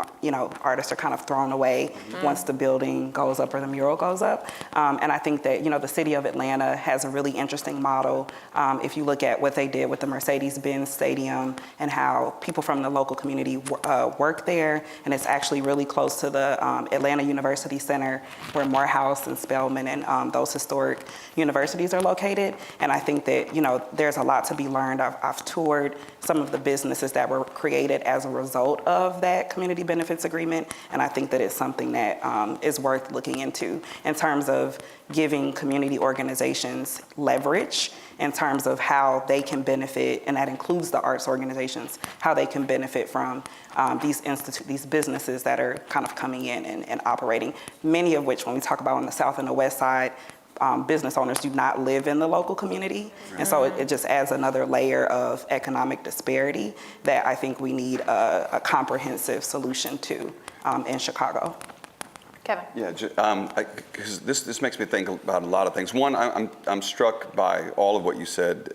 artists are kind of thrown away once the building goes up or the mural goes up. And I think that, the city of Atlanta has a really interesting model. If you look at what they did with the Mercedes-Benz Stadium and how people from the local community work there, and it's actually really close to the Atlanta University Center where Morehouse and Spelman and those historic universities are located. And I think that, there's a lot to be learned. I've toured some of the businesses that were created as a result of that community benefits agreement, and I think that it's something that is worth looking into in terms of giving community organizations leverage in terms of how they can benefit, and that includes the arts organizations, how they can benefit from these businesses that are kind of coming in and operating, many of which, when we talk about on the South and the West Side, business owners do not live in the local community. And so it just adds another layer of economic disparity that I think we need a comprehensive solution to in Chicago. Kevin. Yeah, because this makes me think about a lot of things. One, I'm struck by all of what you said,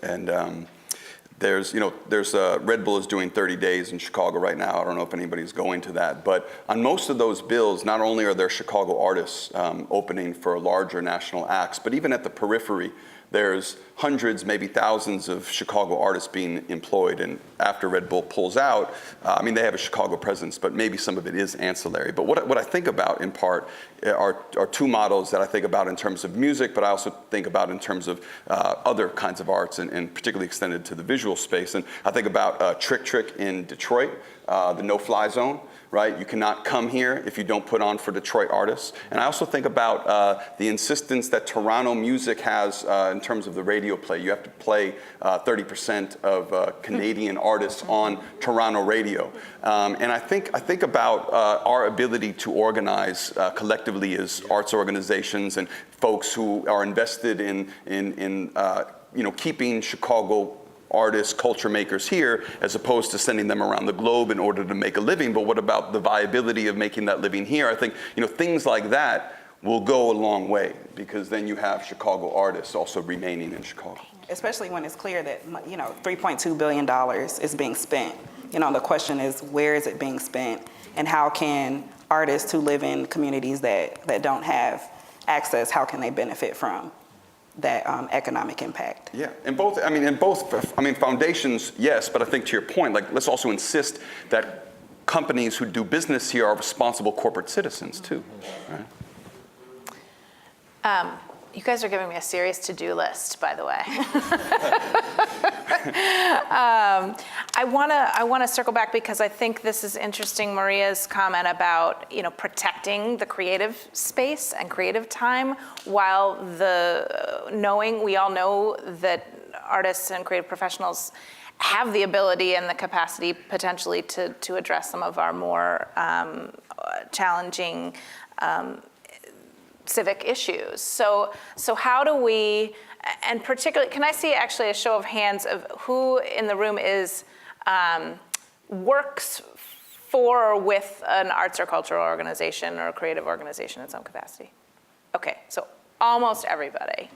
there's Red Bull is doing 30 days in Chicago right now. I don't know if anybody's going to that, but on most of those bills, not only are there Chicago artists opening for larger national acts, but even at the periphery, there's hundreds, maybe thousands of Chicago artists being employed. And after Red Bull pulls out, they have a Chicago presence, but maybe some of it is ancillary. But what I think about in part are two models that I think about in terms of music, but I also think about in terms of other kinds of arts, and particularly extended to the visual space. And I think about Trick Trick in Detroit, the no-fly zone. Right? You cannot come here if you don't put on for Detroit artists. And I also think about the insistence that Toronto music has in terms of the radio play. You have to play 30% of Canadian artists on Toronto radio. And I think about our ability to organize collectively as arts organizations and folks who are invested in keeping Chicago artists, culture makers here, as opposed to sending them around the globe in order to make a living. But what about the viability of making that living here? I think things like that will go a long way, because then you have Chicago artists also remaining in Chicago. Especially when it's clear that $3.2 billion is being spent. The question is, where is it being spent, and how can artists who live in communities that don't have access, how can they benefit from that economic impact? Yeah, and both foundations, yes, but I think to your point, let's also insist that companies who do business here are responsible corporate citizens too, right? You guys are giving me a serious to-do list, by the way. I want to circle back, because I think this is interesting, Maria's comment about protecting the creative space and creative time, while we all know that artists and creative professionals have the ability and the capacity potentially to address some of our more challenging civic issues. So how do we, and particularly, can I see actually a show of hands of who in the room works for or with an arts or cultural organization or a creative organization in some capacity? Okay, so almost everybody.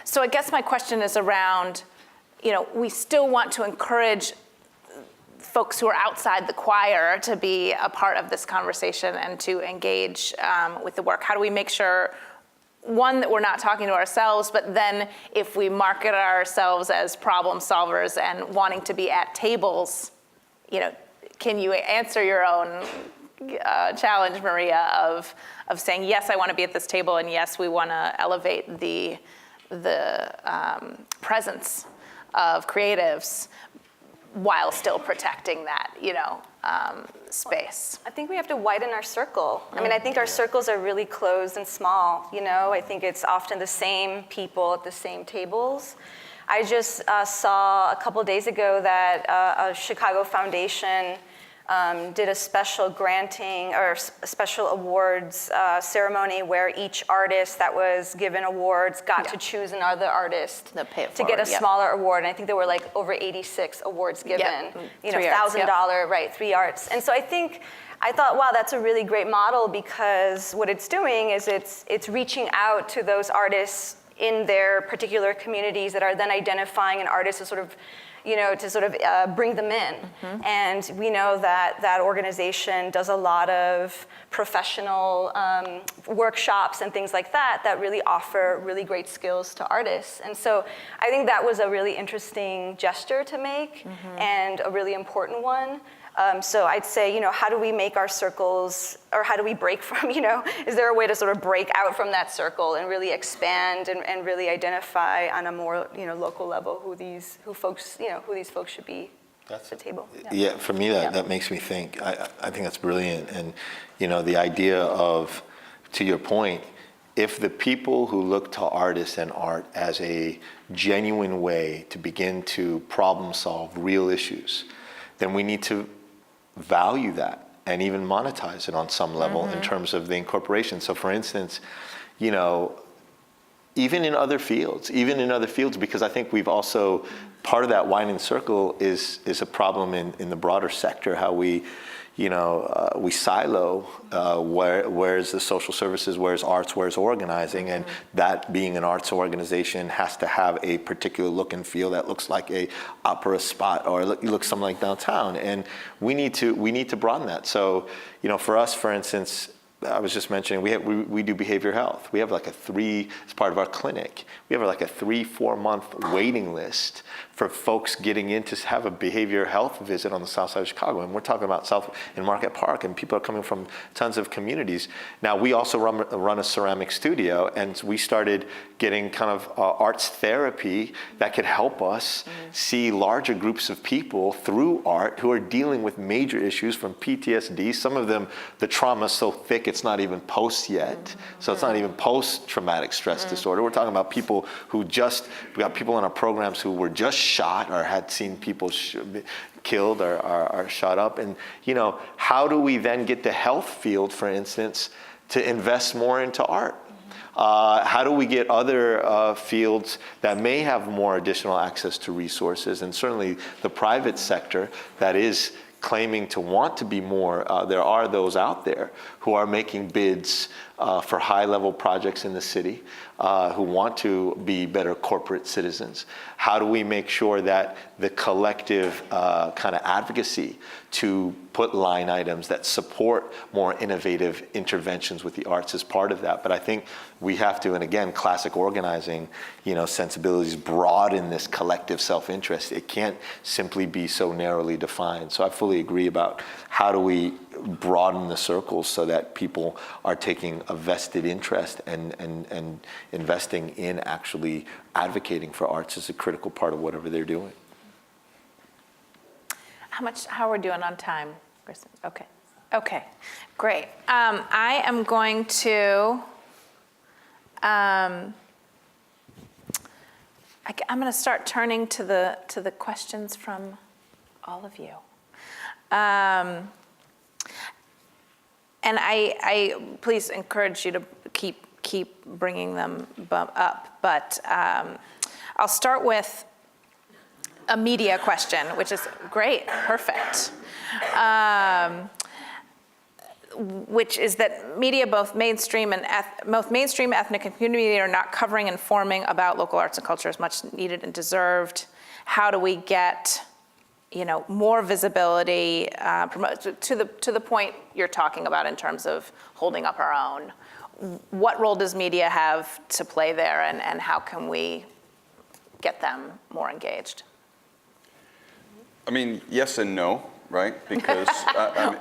So I guess my question is around, we still want to encourage folks who are outside the choir to be a part of this conversation and to engage with the work. How do we make sure, one, that we're not talking to ourselves, but then if we market ourselves as problem solvers and wanting to be at tables, can you answer your own challenge, Maria, of saying, yes, I want to be at this table, and yes, we want to elevate the presence of creatives while still protecting that, space? I think we have to widen our circle. I think our circles are really closed and small. I think it's often the same people at the same tables. I just saw a couple days ago that a Chicago Foundation did a special granting or special awards ceremony where each artist that was given awards got to choose another artist to get a smaller award. And I think there were over 86 awards given. $1,000, right? 3 arts. And so I thought, wow, that's a really great model, because what it's doing is it's reaching out to those artists in their particular communities that are then identifying an artist as to bring them in. Mm-hmm. And we know that organization does a lot of professional workshops and things like that really offer really great skills to artists. And so I think that was a really interesting gesture to make, mm-hmm. and a really important one. So I'd say, how do we make our circles, or how do we break from, is there a way to sort of break out from that circle and really expand and really identify on a more, local level who these folks should be at the table? Yeah, for me, that makes me think. I think that's brilliant. And, the idea of, to your point, if the people who look to artists and art as a genuine way to begin to problem solve real issues, then we need to value that and even monetize it on some level, mm-hmm. in terms of the incorporation. So for instance, even in other fields, because I think we've also, part of that widening circle is a problem in the broader sector, how we, we silo where's the social services, where's arts, where's organizing, and that being an arts organization has to have a particular look and feel that looks like a opera spot or looks something like downtown, and we need to broaden that. So, for us, for instance, I was just mentioning we do behavioral health. We have as part of our clinic, we have like a 3-4 month waiting list for folks getting in to have a behavioral health visit on the south side of Chicago. And we're talking about South in Market Park, and people are coming from tons of communities. Now, we also run a ceramic studio, and we started getting kind of arts therapy that could help us see larger groups of people through art who are dealing with major issues from PTSD. Some of them, the trauma is so thick, it's not even post yet. So it's not even post-traumatic stress disorder. We're talking about people who we got people in our programs who were just shot or had seen people killed or shot up. And, how do we then get the health field, for instance, to invest more into art? How do we get other fields that may have more additional access to resources, and certainly the private sector that is claiming to want to be more, there are those out there who are making bids for high-level projects in the city, who want to be better corporate citizens. How do we make sure that the collective kind of advocacy to put line items that support more innovative interventions with the arts is part of that? But I think we have to, and again, classic organizing, sensibilities broaden this collective self-interest. It can't simply be so narrowly defined. So I fully agree about how do we broaden the circles so that people are taking a vested interest and investing in actually advocating for arts as a critical part of whatever they're doing. How are we doing on time, Kristen? Okay, great. I am going to, I'm going to start turning to the questions from all of you. And I please encourage you to keep bringing them up. But I'll start with a media question, which is great, perfect. Which is that media, both mainstream ethnic and community media, are not covering and informing about local arts and culture as much needed and deserved. How do we get more visibility, to the point you're talking about in terms of holding up our own? What role does media have to play there, and how can we get them more engaged? I mean, yes and no, right? Because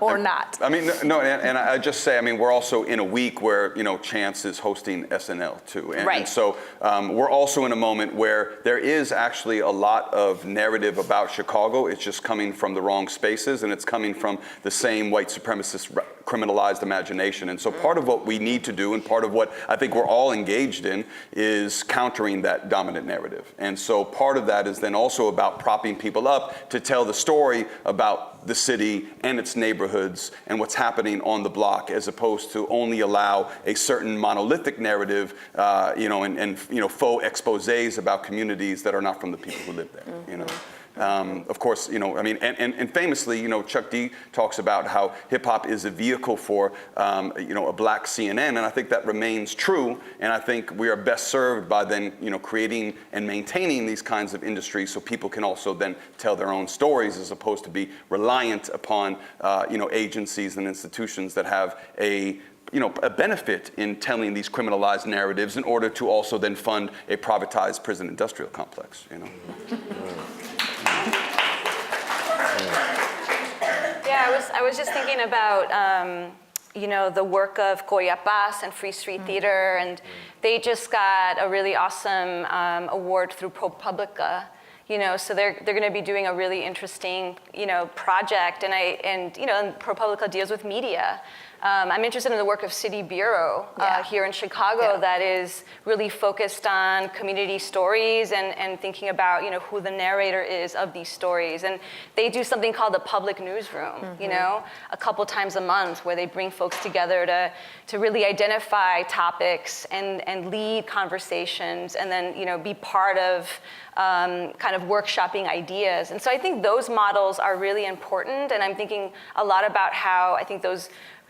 or not. I mean, no, and I just say, we're also in a week where Chance is hosting SNL too, and so we're also in a moment where there is actually a lot of narrative about Chicago. It's just coming from the wrong spaces, and it's coming from the same white supremacist criminalized imagination. And so part of what we need to do, and part of what I think we're all engaged in, is countering that dominant narrative. And so part of that is then also about propping people up to tell the story about the city and its neighborhoods and what's happening on the block, as opposed to only allow a certain monolithic narrative, and faux exposés about communities that are not from the people who live there. Of course, and famously, Chuck D talks about how hip hop is a vehicle for, a black CNN, and I think that remains true. And I think we are best served by then, creating and maintaining these kinds of industries so people can also then tell their own stories, as opposed to be reliant upon, agencies and institutions that have a benefit in telling these criminalized narratives in order to also then fund a privatized prison industrial complex. Yeah, I was just thinking about the work of Goya Paz and Free Street Theater, and they just got a really awesome award through ProPublica. So they're going to be doing a really interesting project, and ProPublica deals with media. I'm interested in the work of City Bureau here in Chicago that is really focused on community stories and thinking about, you know, who the narrator is of these stories. And they do something called the public newsroom, you know, a couple times a month where they bring folks together to really identify topics and lead conversations and then, you know, be part of kind of workshopping ideas. And so I think those models are really important, and I'm thinking a lot about how I think those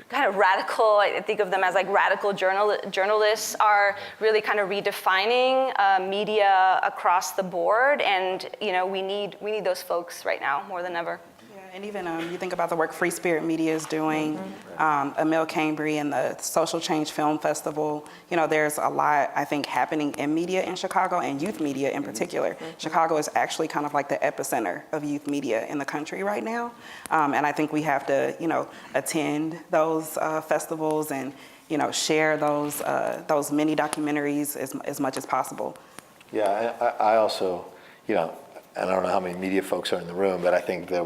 kind of radical, I think of them as like radical journalists are really kind of redefining media across the board, and you know, we need those folks right now more than ever. And even you think about the work Free Spirit Media is doing, Emil Cambry and the Social Change Film Festival. You know, there's a lot, I think, happening in media in Chicago and youth media in particular. Chicago is actually kind of like the epicenter of youth media in the country right now. And I think we have to, you know, attend those festivals and, you know, share those mini documentaries as much as possible. Yeah, I also, you know, and I don't know how many media folks are in the room, but I think you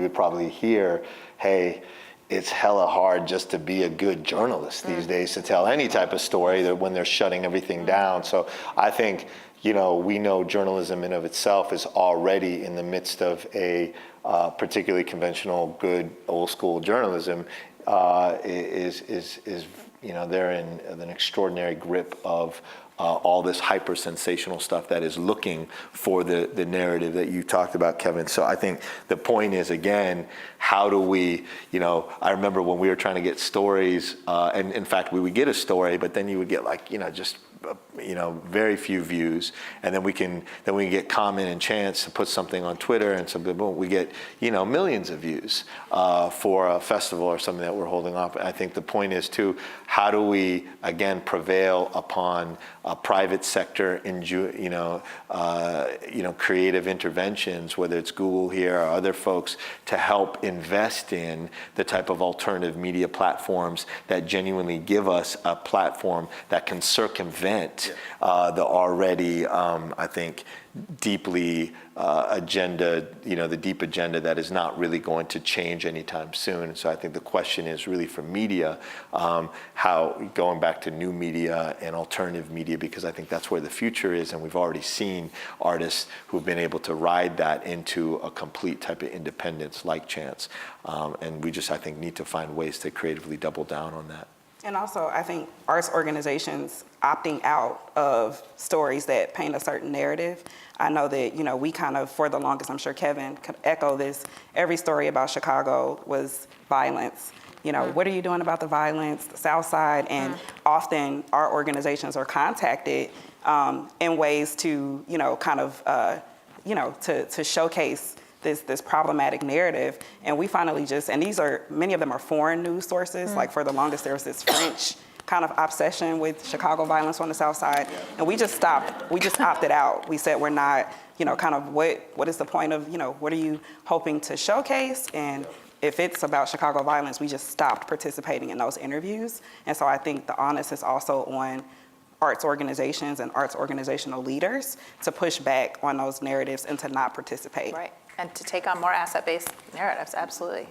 would probably hear, hey, it's hella hard just to be a good journalist these days to tell any type of story that when they're shutting everything down. So I think, you know, we know journalism in of itself is already in the midst of a particularly conventional, good, old school journalism is you know, they're in an extraordinary grip of all this hyper sensational stuff that is looking for the narrative that you talked about, Kevin. So I think the point is, again, how do we, you know, I remember when we were trying to get stories, and in fact, we would get a story, but then you would get like, you know, just, you know, very few views, and then we can get comment and chance to put something on Twitter, and something, boom, we get, you know, millions of views for a festival or something that we're holding off. I think the point is too, how do we again prevail upon private sector creative interventions, whether it's Google here or other folks, to help invest in the type of alternative media platforms that genuinely give us a platform that can circumvent the already, I think, deeply the deep agenda that is not really going to change anytime soon. So I think the question is really for media, how going back to new media and alternative media, because I think that's where the future is, and we've already seen artists who've been able to ride that into a complete type of independence like Chance. And we just, I think, need to find ways to creatively double down on that. And also, I think arts organizations opting out of stories that paint a certain narrative. I know that, you know, we kind of, for the longest, I'm sure Kevin could echo this, every story about Chicago was violence. You know, what are you doing about the violence, the South Side? And often our organizations are contacted in ways to, you know, kind of, to showcase this problematic narrative. And we finally and many of them are foreign news sources. Like for the longest, there was this French kind of obsession with Chicago violence on the South Side. And we just opted out. We said, we're not, you know, kind of what is the point of, you know, what are you hoping to showcase? And if it's about Chicago violence, we just stopped participating in those interviews. And so I think the onus is also on arts organizations and arts organizational leaders to push back on those narratives and to not participate. Right, and to take on more asset-based narratives, absolutely.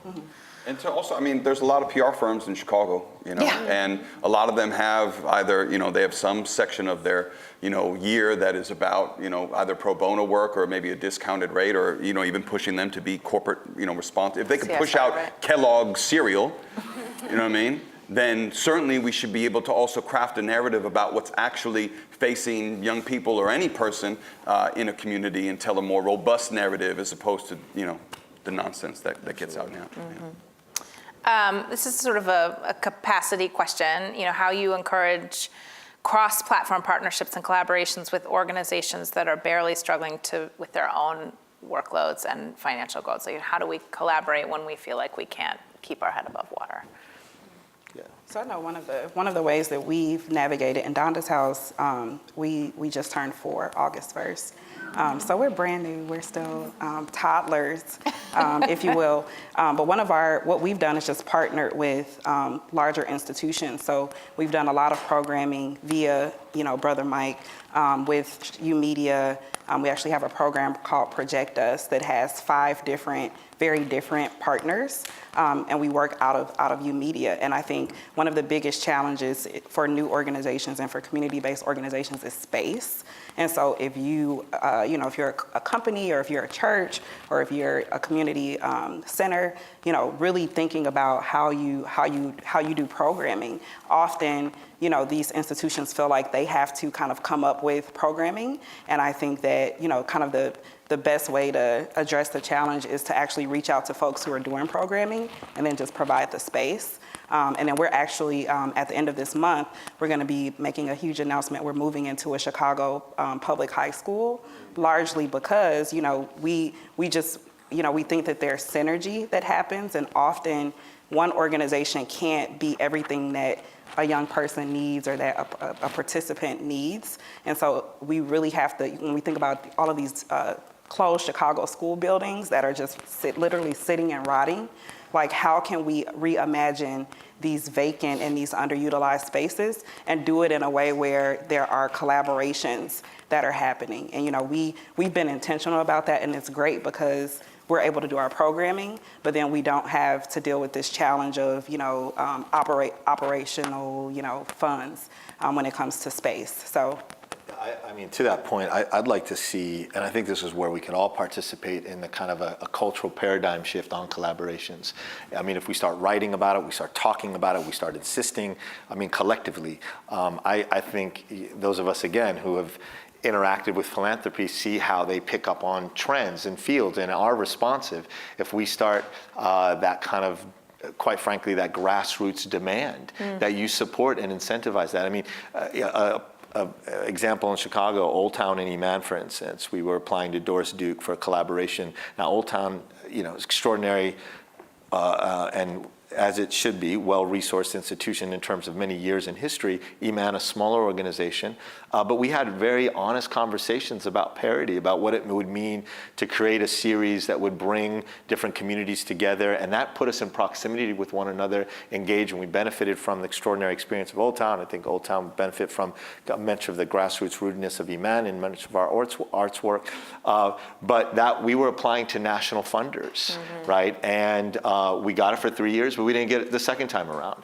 And to also, I mean, there's a lot of PR firms in Chicago, you know, and a lot of them have either, you know, they have some section of their, you know, year that is about, you know, either pro bono work or maybe a discounted rate, or, you know, even pushing them to be corporate, you know, responsive. If they could push out Kellogg's cereal, you know what I mean? Then certainly we should be able to also craft a narrative about what's actually facing young people or any person in a community and tell a more robust narrative as opposed to, you know, the nonsense that gets out now. This is sort of a capacity question, you know, how you encourage cross-platform partnerships and collaborations with organizations that are barely struggling with their own workloads and financial goals. Like, how do we collaborate when we feel like we can't keep our head above water? So I know one of the ways that we've navigated in Donda's house, we just turned 4 August 1st. So we're brand new, we're still toddlers, if you will. But what we've done is just partnered with larger institutions. So we've done a lot of programming via, you know, Brother Mike, with U Media, We actually have a program called Project Us that has 5 very different partners, and we work out of U Media. And I think one of the biggest challenges for new organizations and for community-based organizations is space. And so if if you're a company, or if you're a church, or if you're a community center, really thinking about how you do programming. Often, these institutions feel like they have to kind of come up with programming, and I think that kind of the best way to address the challenge is to actually reach out to folks who are doing programming and then just provide the space. And then we're actually, at the end of this month, we're going to be making a huge announcement. We're moving into a Chicago public high school, largely because, we think that there's synergy that happens, and often one organization can't be everything that a young person needs or that a participant needs. And so we really have to, when we think about all of these closed Chicago school buildings that are just literally sitting and rotting, like how can we reimagine these vacant and these underutilized spaces and do it in a way where there are collaborations that are happening? And we've been intentional about that, and it's great because we're able to do our programming, but then we don't have to deal with this challenge of operational funds when it comes to space. So. I mean, to that point, I'd like to see, and I think this is where we can all participate in the kind of a cultural paradigm shift on collaborations. I mean, if we start writing about it, we start talking about it, we start insisting, collectively, I think those of us, again, who have interacted with philanthropy see how they pick up on trends and fields and are responsive. If we start that kind of, quite frankly, that grassroots demand, that you support and incentivize that. I mean, example in Chicago, Old Town and Eman, for instance, we were applying to Doris Duke for a collaboration. Now, Old Town, is extraordinary and as it should be, well-resourced institution in terms of many years in history. Eman, a smaller organization, but we had very honest conversations about parity, about what it would mean to create a series that would bring different communities together, and that put us in proximity with one another, engaged, and we benefited from the extraordinary experience of Old Town. I think Old Town benefit from much of the grassroots rootedness of Eman and much of our arts work, but that we were applying to national funders, right? And we got it for 3 years, but we didn't get it the second time around.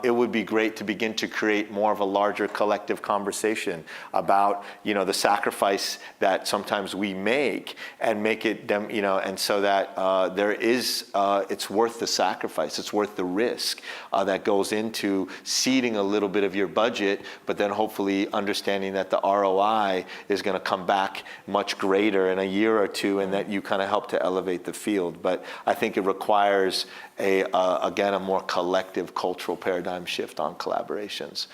It would be great to begin to create more of a larger collective conversation about, the sacrifice that sometimes we make, and make it, and so that there is, it's worth the sacrifice, it's worth the risk that goes into seeding a little bit of your budget, but then hopefully understanding that the ROI is going to come back much greater in a year or two, and that you kind of help to elevate the field. But I think it requires again, a more collective cultural paradigm shift on collaborations.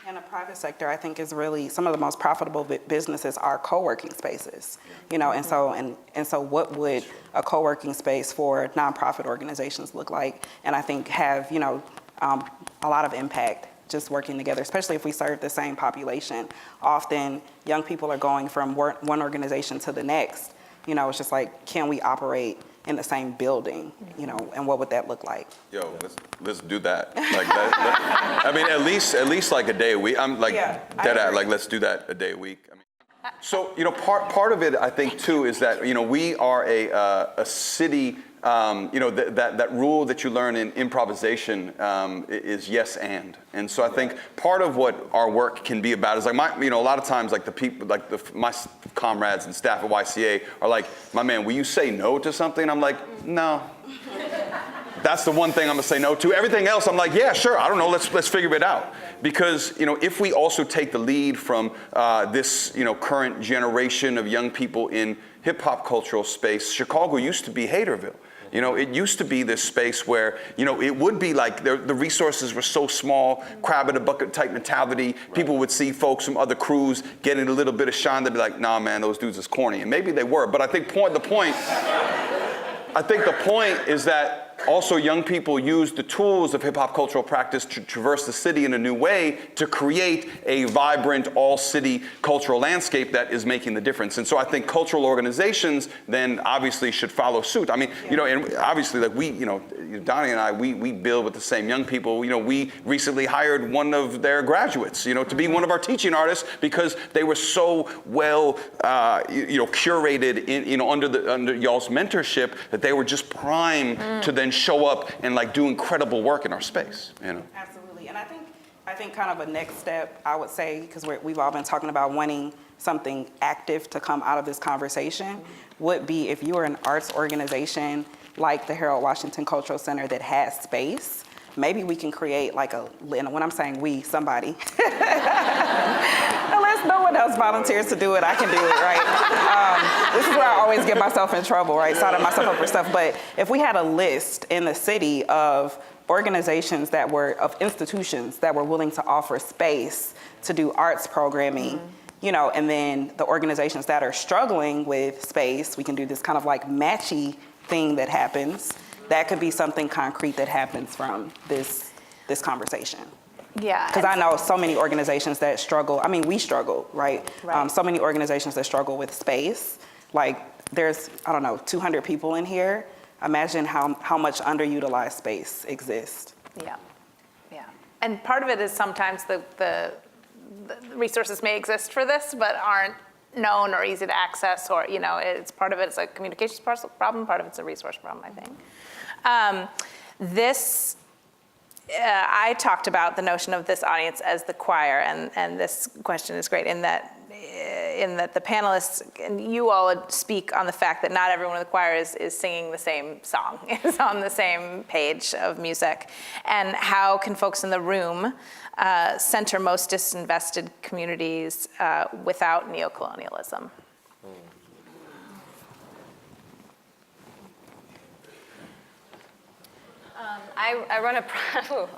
And the private sector, I think, is really some of the most profitable businesses are co-working spaces, and so what would a co-working space for nonprofit organizations look like? And I think have, a lot of impact just working together, especially if we serve the same population. Often young people are going from one organization to the next. It's just like, can we operate in the same building, and what would that look like? Yo, let's do that. Like that, I mean, at least like a day a week. I'm like let's do that a day a week. I mean, so part of it, I think too, is that we are a city. That rule that you learn in improvisation is yes and so I think part of what our work can be about is like a lot of times like the people, like my comrades and staff at YCA are like, my man, will you say no to something? I'm like, no. That's the one thing I'm gonna say no to. Everything else, I'm like, yeah, sure. I don't know. Let's figure it out. Because if we also take the lead from this current generation of young people in hip hop cultural space, Chicago used to be Haterville. It used to be this space where, it would be like the resources were so small, crab in a bucket type mentality. Right. People would see folks from other crews getting a little bit of shine. They'd be like, nah, man, those dudes is corny. And maybe they were. But I think the point is that Also, young people use the tools of hip hop cultural practice to traverse the city in a new way to create a vibrant all-city cultural landscape that is making the difference. And so I think cultural organizations then obviously should follow suit. I mean, you know, and obviously, like we, you know, Donnie and I, we build with the same young people. You know, we recently hired one of their graduates, you know, to be one of our teaching artists because they were so well, you know, curated in, you know, under y'all's mentorship that they were just primed to then show up and like do incredible work in our space, you know. Absolutely, and I think kind of a next step, I would say, because we've all been talking about wanting something active to come out of this conversation, would be if you are an arts organization like the Harold Washington Cultural Center that has space, maybe we can create like a, and when I'm saying we, somebody, unless no one else volunteers to do it, I can do it, right? This is where I always get myself in trouble, right? Signing myself up for stuff. But if we had a list in the city of organizations that were, of institutions that were willing to offer space to do arts programming, you know, and then the organizations that are struggling with space, we can do this kind of like matchy thing that happens. That could be something concrete that happens from this conversation. Yeah. Because I know so many organizations that struggle. I mean, we struggle, right? So many organizations that struggle with space. Like there's, I don't know, 200 people in here. Imagine how much underutilized space exists. Yeah, yeah. And part of it is sometimes the resources may exist for this, but aren't known or easy to access, or, you know, it's part of it is a communications problem, part of it's a resource problem, I think. I talked about the notion of this audience as the choir, and this question is great in that the panelists and you all speak on the fact that not everyone in the choir is singing the same song, is on the same page of music, and how can folks in the room center most disinvested communities without neocolonialism? I run a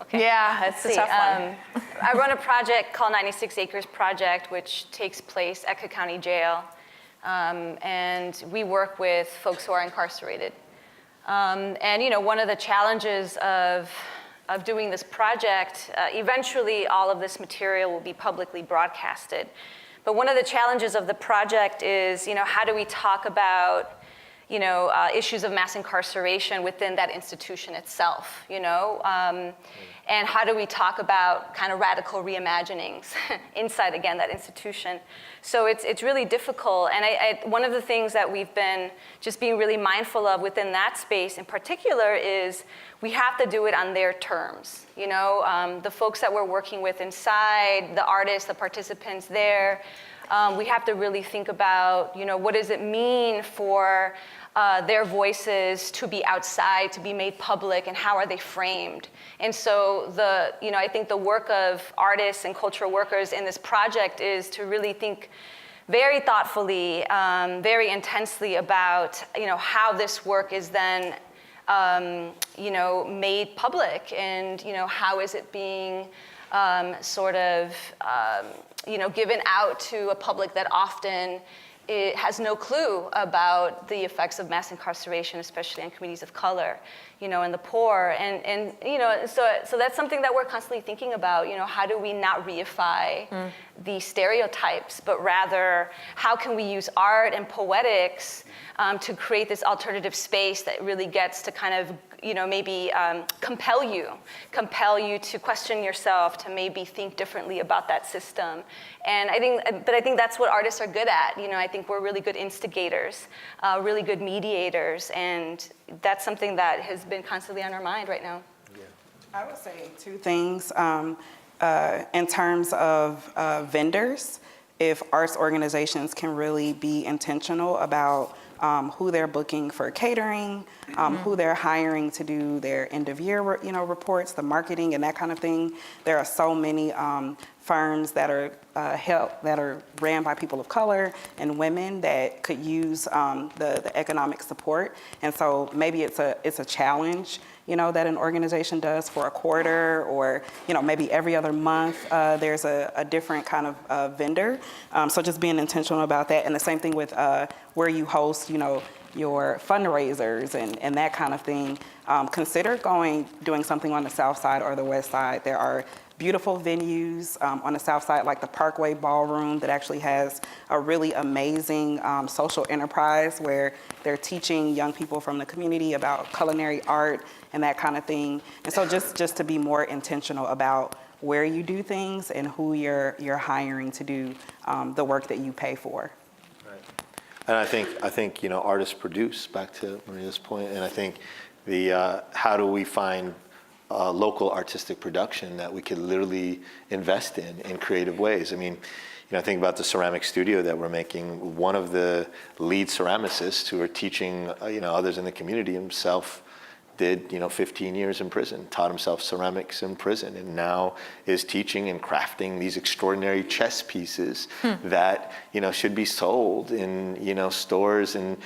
okay. Yeah, it's a tough one. I run a project called 96 Acres Project, which takes place at Cook County Jail, and we work with folks who are incarcerated. And you know, one of the challenges of doing this project, eventually all of this material will be publicly broadcasted. But one of the challenges of the project is, you know, how do we talk about, you know, issues of mass incarceration within that institution itself, you know? And how do we talk about kind of radical reimaginings inside, again, that institution? So it's really difficult. And one of the things that we've been just being really mindful of within that space in particular is we have to do it on their terms. You know, the folks that we're working with inside, the artists, the participants there, we have to really think about, you know, what does it mean for their voices to be outside, to be made public, and how are they framed? And so you know, I think the work of artists and cultural workers in this project is to really think very thoughtfully, very intensely about, you know, how this work is then, you know, made public, and, you know, how is it being sort of, you know, given out to a public that often it has no clue about the effects of mass incarceration, especially on communities of color, you know, and the poor. And you know, so that's something that we're constantly thinking about, you know, how do we not reify the stereotypes, but rather how can we use art and poetics to create this alternative space that really gets to kind of, you know, maybe compel you to question yourself, to maybe think differently about that system. And I think that's what artists are good at. You know, I think we're really good instigators, really good mediators, and that's something that has been constantly on our mind right now. Yeah. I would say two things in terms of vendors. If arts organizations can really be intentional about who they're booking for catering, who they're hiring to do their end of year, you know, reports, the marketing and that kind of thing. There are so many firms that are that are ran by people of color and women that could use the economic support. And so maybe it's a challenge, you know, that an organization does for a quarter, or, you know, maybe every other month there's a different kind of vendor. So just being intentional about that. And the same thing with where you host, you know, your fundraisers and that kind of thing, consider doing something on the South Side or the West Side. There are beautiful venues on the South Side, like the Parkway Ballroom, that actually has a really amazing social enterprise where they're teaching young people from the community about culinary art and that kind of thing. And so just to be more intentional about where you do things and who you're hiring to do the work that you pay for. Right. And I think artists produce, back to Maria's point, and I think how do we find local artistic production that we could literally invest in creative ways. I mean, I think about the ceramic studio that we're making. One of the lead ceramicists who are teaching, others in the community, himself did 15 years in prison, taught himself ceramics in prison, and now is teaching and crafting these extraordinary chess pieces that should be sold in stores. And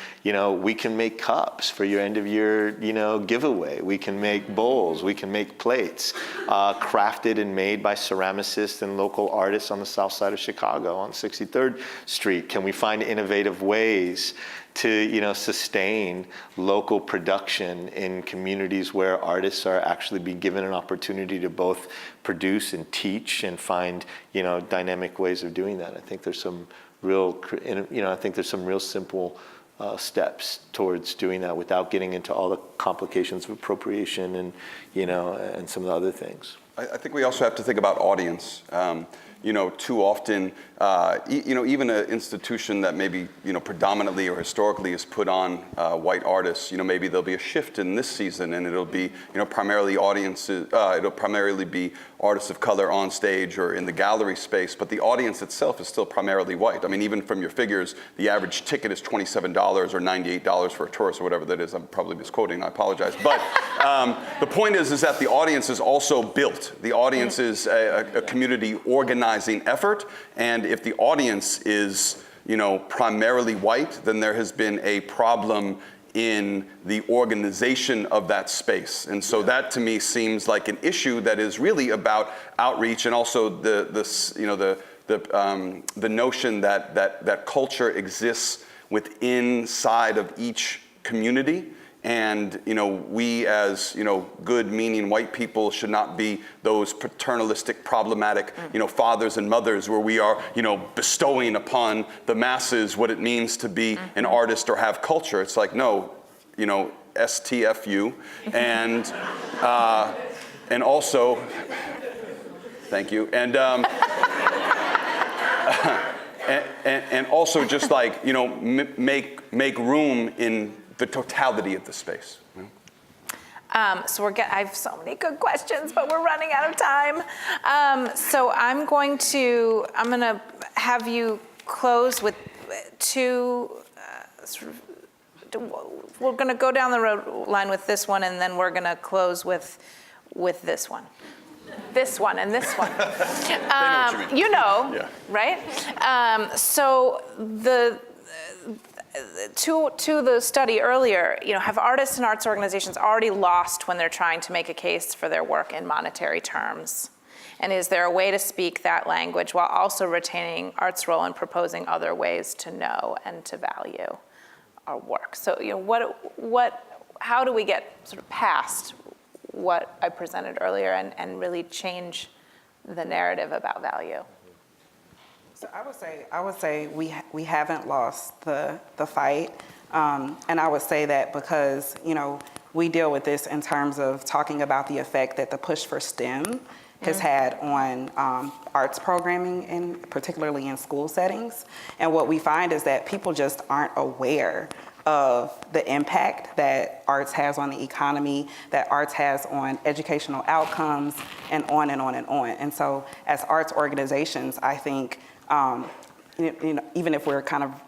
we can make cups for your end of year giveaway. We can make bowls. We can make plates, crafted and made by ceramicists and local artists on the South Side of Chicago on 63rd Street. Can we find innovative ways to sustain local production in communities where artists are actually being given an opportunity to both produce and teach and find dynamic ways of doing that? I think there's some real simple steps towards doing that without getting into all the complications of appropriation and some of the other things. I think we also have to think about audience. Too often, even an institution that maybe, predominantly or historically has put on white artists, maybe there'll be a shift in this season and it'll be, primarily it'll primarily be artists of color on stage or in the gallery space, but the audience itself is still primarily white. I mean, even from your figures, the average ticket is $27 or $98 for a tourist or whatever that is. I'm probably misquoting, I apologize. But the point is that the audience is also built. The audience is a community organizing effort, and if the audience is, primarily white, then there has been a problem in the organization of that space. And so that to me seems like an issue that is really about outreach, and also the notion that culture exists inside of each community. And we as good meaning white people should not be those paternalistic, problematic fathers and mothers where we are bestowing upon the masses what it means to be an artist or have culture. It's like, no, STFU, and also, thank you, and also just like make room in the totality of the space. So I have so many good questions, but we're running out of time. So I'm going to have you close with two. We're going to go down the road line with this one, and then we're going to close with this one. This one and this one. Yeah. Right? So to the study earlier, have artists and arts organizations already lost when they're trying to make a case for their work in monetary terms? And is there a way to speak that language while also retaining art's role in proposing other ways to know and to value our work? So, how do we get sort of past what I presented earlier and really change the narrative about value? So I would say we haven't lost the fight, and I would say that because we deal with this in terms of talking about the effect that the push for STEM has had on arts programming, particularly in school settings. And what we find is that people just aren't aware of the impact that arts has on the economy, that arts has on educational outcomes, and on and on and on. And so as arts organizations, I think even if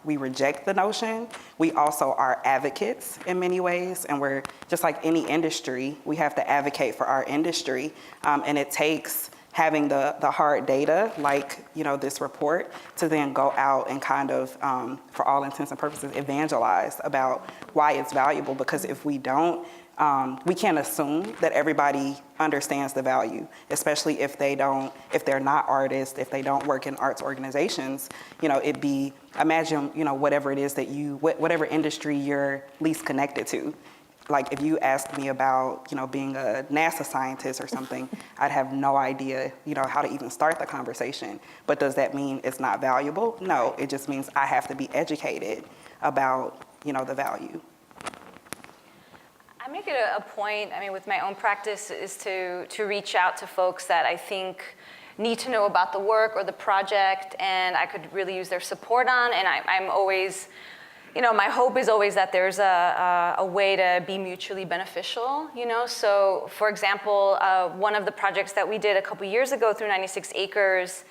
we reject the notion, we also are advocates in many ways, and we're just like any industry, we have to advocate for our industry, and it takes having the hard data, like this report, to then go out and kind of, for all intents and purposes, evangelize about why it's valuable. Because if we don't, we can't assume that everybody understands the value, especially if they're not artists, if they don't work in arts organizations. Imagine, whatever it is that whatever industry you're least connected to. Like if you asked me about, being a NASA scientist or something, I'd have no idea, how to even start the conversation. But does that mean it's not valuable? No, it just means I have to be educated about, the value. I make it a point, with my own practice, is to reach out to folks that I think need to know about the work or the project, and I could really use their support on. And I'm always, my hope is always that there's a way to be mutually beneficial, So, for example, one of the projects that we did a couple years ago through 96 Acres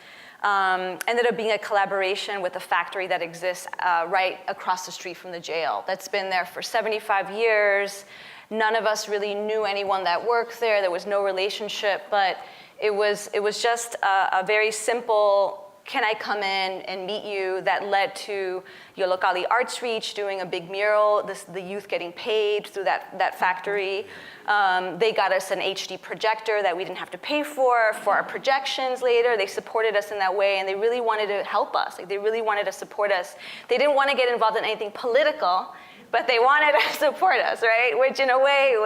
ended up being a collaboration with a factory that exists right across the street from the jail. That's been there for 75 years. None of us really knew anyone that worked there. There was no relationship, but it was just a very simple, can I come in and meet you, that led to Yollocalli Arts Reach doing a big mural, the youth getting paid through that factory. They got us an HD projector that we didn't have to pay for our projections later. They supported us in that way, and they really wanted to help us. They really wanted to support us. They didn't want to get involved in anything political, but they wanted to support us, right? Which in a way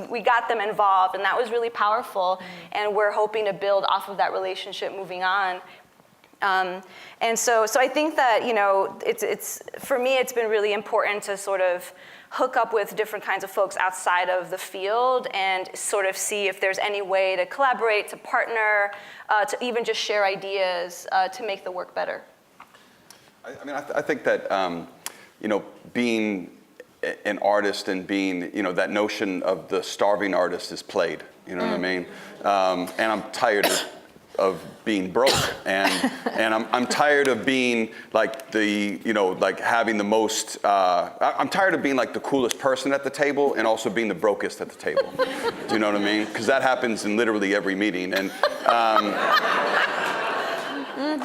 we got them involved, and that was really powerful. And we're hoping to build off of that relationship moving on. And so I think that, it's for me, it's been really important to sort of hook up with different kinds of folks outside of the field and sort of see if there's any way to collaborate, to partner, to even just share ideas to make the work better. I think that, being an artist and being, that notion of the starving artist is played, what I mean? And I'm tired of being broke, and I'm tired of being like having the most, I'm tired of being like the coolest person at the table and also being the brokest at the table. Do you know what I mean? Because that happens in literally every meeting. And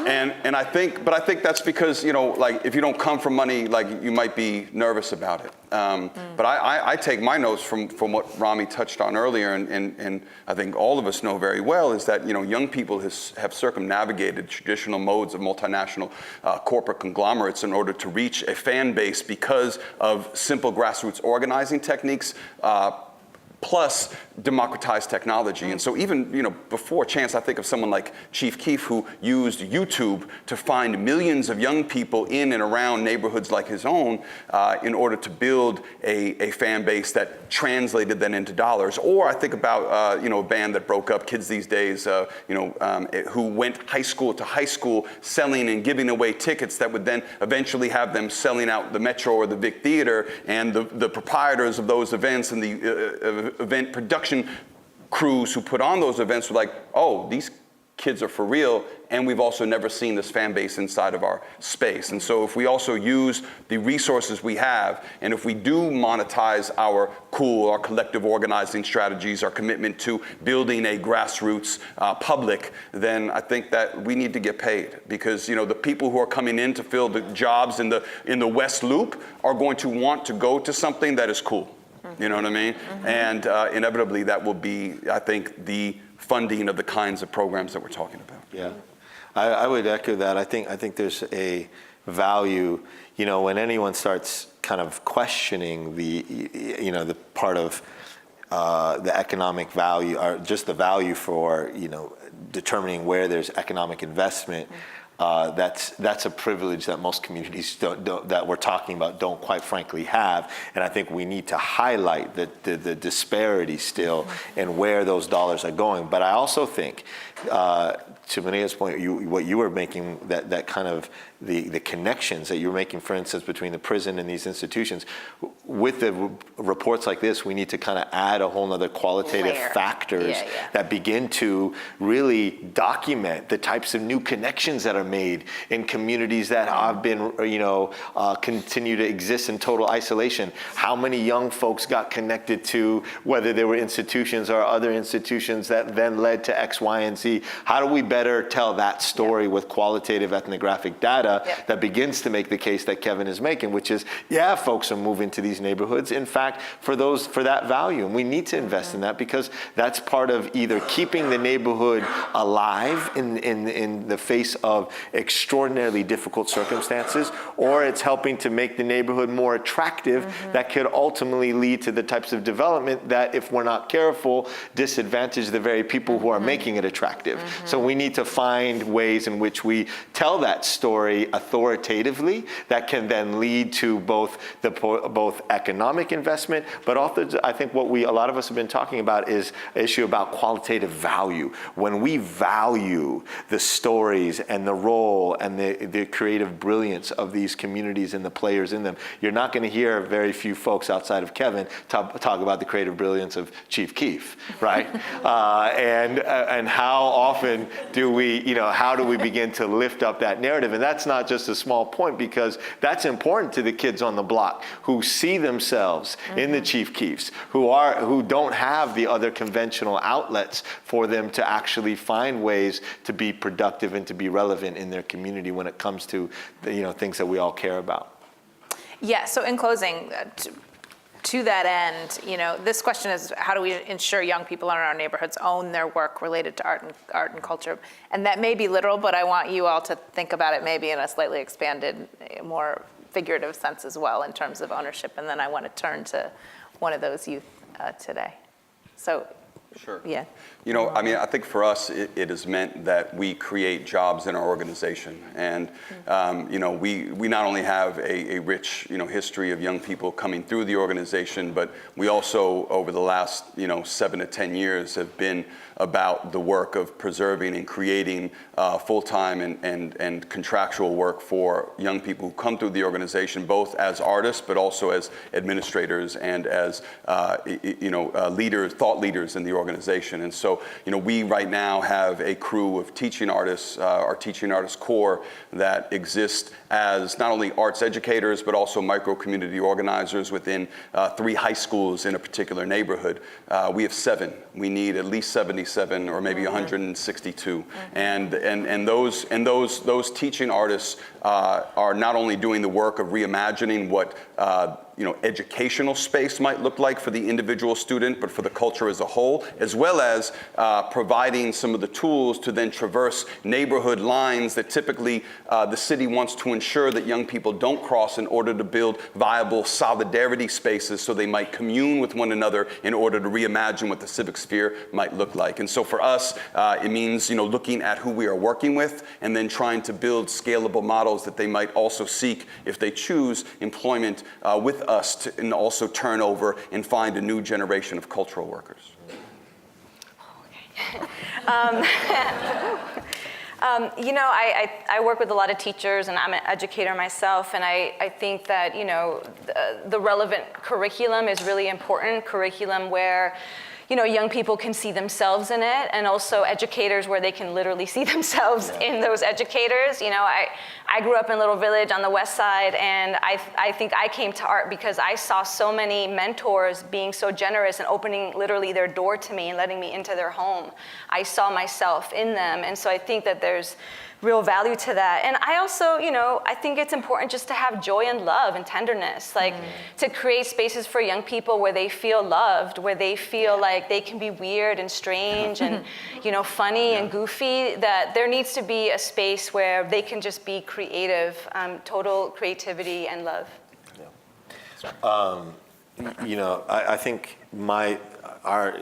And I think that's because, if you don't come from money, you might be nervous about it. But I take my notes from what Rami touched on earlier, and I think all of us know very well, is that, young people have circumnavigated traditional modes of multinational corporate conglomerates in order to reach a fan base because of simple grassroots organizing techniques, plus democratized technology. And so even, before Chance, I think of someone like Chief Keef, who used YouTube to find millions of young people in and around neighborhoods like his own in order to build a fan base that translated then into dollars. Or I think about, a band that broke up, Kids These Days, who went high school to high school selling and giving away tickets that would then eventually have them selling out the Metro or the Vic Theater, and the proprietors of those events and the event production crews who put on those events were like, oh, these kids are for real, and we've also never seen this fan base inside of our space. And so if we also use the resources we have, and if we do monetize our collective organizing strategies, our commitment to building a grassroots public, then I think that we need to get paid, because the people who are coming in to fill the jobs in the West Loop are going to want to go to something that is cool. You know what I mean? Mm-hmm. And inevitably that will be, I think, the funding of the kinds of programs that we're talking about. Yeah, I would echo that. I think there's a value, when anyone starts kind of questioning the part of the economic value, or just the value for, determining where there's economic investment. That's a privilege that most communities that we're talking about don't quite frankly have, and I think we need to highlight the disparity still and where those dollars are going. But I also think, to Manea's point, what you were making, that kind of the connections that you're making, for instance, between the prison and these institutions, with the reports like this, we need to kind of add a whole nother qualitative factors that begin to really document the types of new connections that are made in communities that have been, continue to exist in total isolation. How many young folks got connected to, whether they were institutions or other institutions that then led to X, Y, and Z, be, how do we better tell that story with qualitative ethnographic data that begins to make the case that Kevin is making, which is, yeah, folks are moving to these neighborhoods, in fact, for that value. And we need to invest in that because that's part of either keeping the neighborhood alive in the face of extraordinarily difficult circumstances, or it's helping to make the neighborhood more attractive that could ultimately lead to the types of development that, if we're not careful, disadvantage the very people who are making it attractive. So we need to find ways in which we tell that story authoritatively that can then lead to both economic investment, but also I think what a lot of us have been talking about is an issue about qualitative value. When we value the stories and the role and the creative brilliance of these communities and the players in them, you're not going to hear very few folks outside of Kevin talk about the creative brilliance of Chief Keef, right? And how often how do we begin to lift up that narrative? And that's not just a small point, because that's important to the kids on the block who see themselves in the Chief Keefs, who don't have the other conventional outlets for them to actually find ways to be productive and to be relevant in their community when it comes to things that we all care about. Yeah, so in closing, to that end, this question is, how do we ensure young people in our neighborhoods own their work related to art and culture? And that may be literal, but I want you all to think about it maybe in a slightly expanded, more figurative sense as well in terms of ownership. And then I want to turn to one of those youth today. So, sure. Yeah. I think for us, it has meant that we create jobs in our organization. And, we not only have a rich, history of young people coming through the organization, but we also, over the last, 7 to 10 years, have been about the work of preserving and creating full-time and contractual work for young people who come through the organization, both as artists, but also as administrators and as, thought leaders in the organization. And so, we right now have a crew of teaching artists, our teaching artist corps, that exist as not only arts educators, but also micro-community organizers within 3 high schools in a particular neighborhood. We have 7. We need at least 77 or maybe 162. And those teaching artists are not only doing the work of reimagining what educational space might look like for the individual student, but for the culture as a whole, as well as providing some of the tools to then traverse neighborhood lines that typically the city wants to ensure that young people don't cross in order to build viable solidarity spaces so they might commune with one another in order to reimagine what the civic sphere might look like. And so for us, it means looking at who we are working with and then trying to build scalable models that they might also seek, if they choose, employment with us and also turn over and find a new generation of cultural workers. I work with a lot of teachers, and I'm an educator myself, and I think that, the relevant curriculum is really important, curriculum where, young people can see themselves in it, and also educators where they can literally see themselves in those educators. I grew up in a little village on the west side, and I think I came to art because I saw so many mentors being so generous and opening literally their door to me and letting me into their home. I saw myself in them, and so I think that there's real value to that. And I also, I think it's important just to have joy and love and tenderness, to create spaces for young people where they feel loved, where they feel like they can be weird and strange and, funny and goofy, that there needs to be a space where they can just be creative, total creativity and love. I think our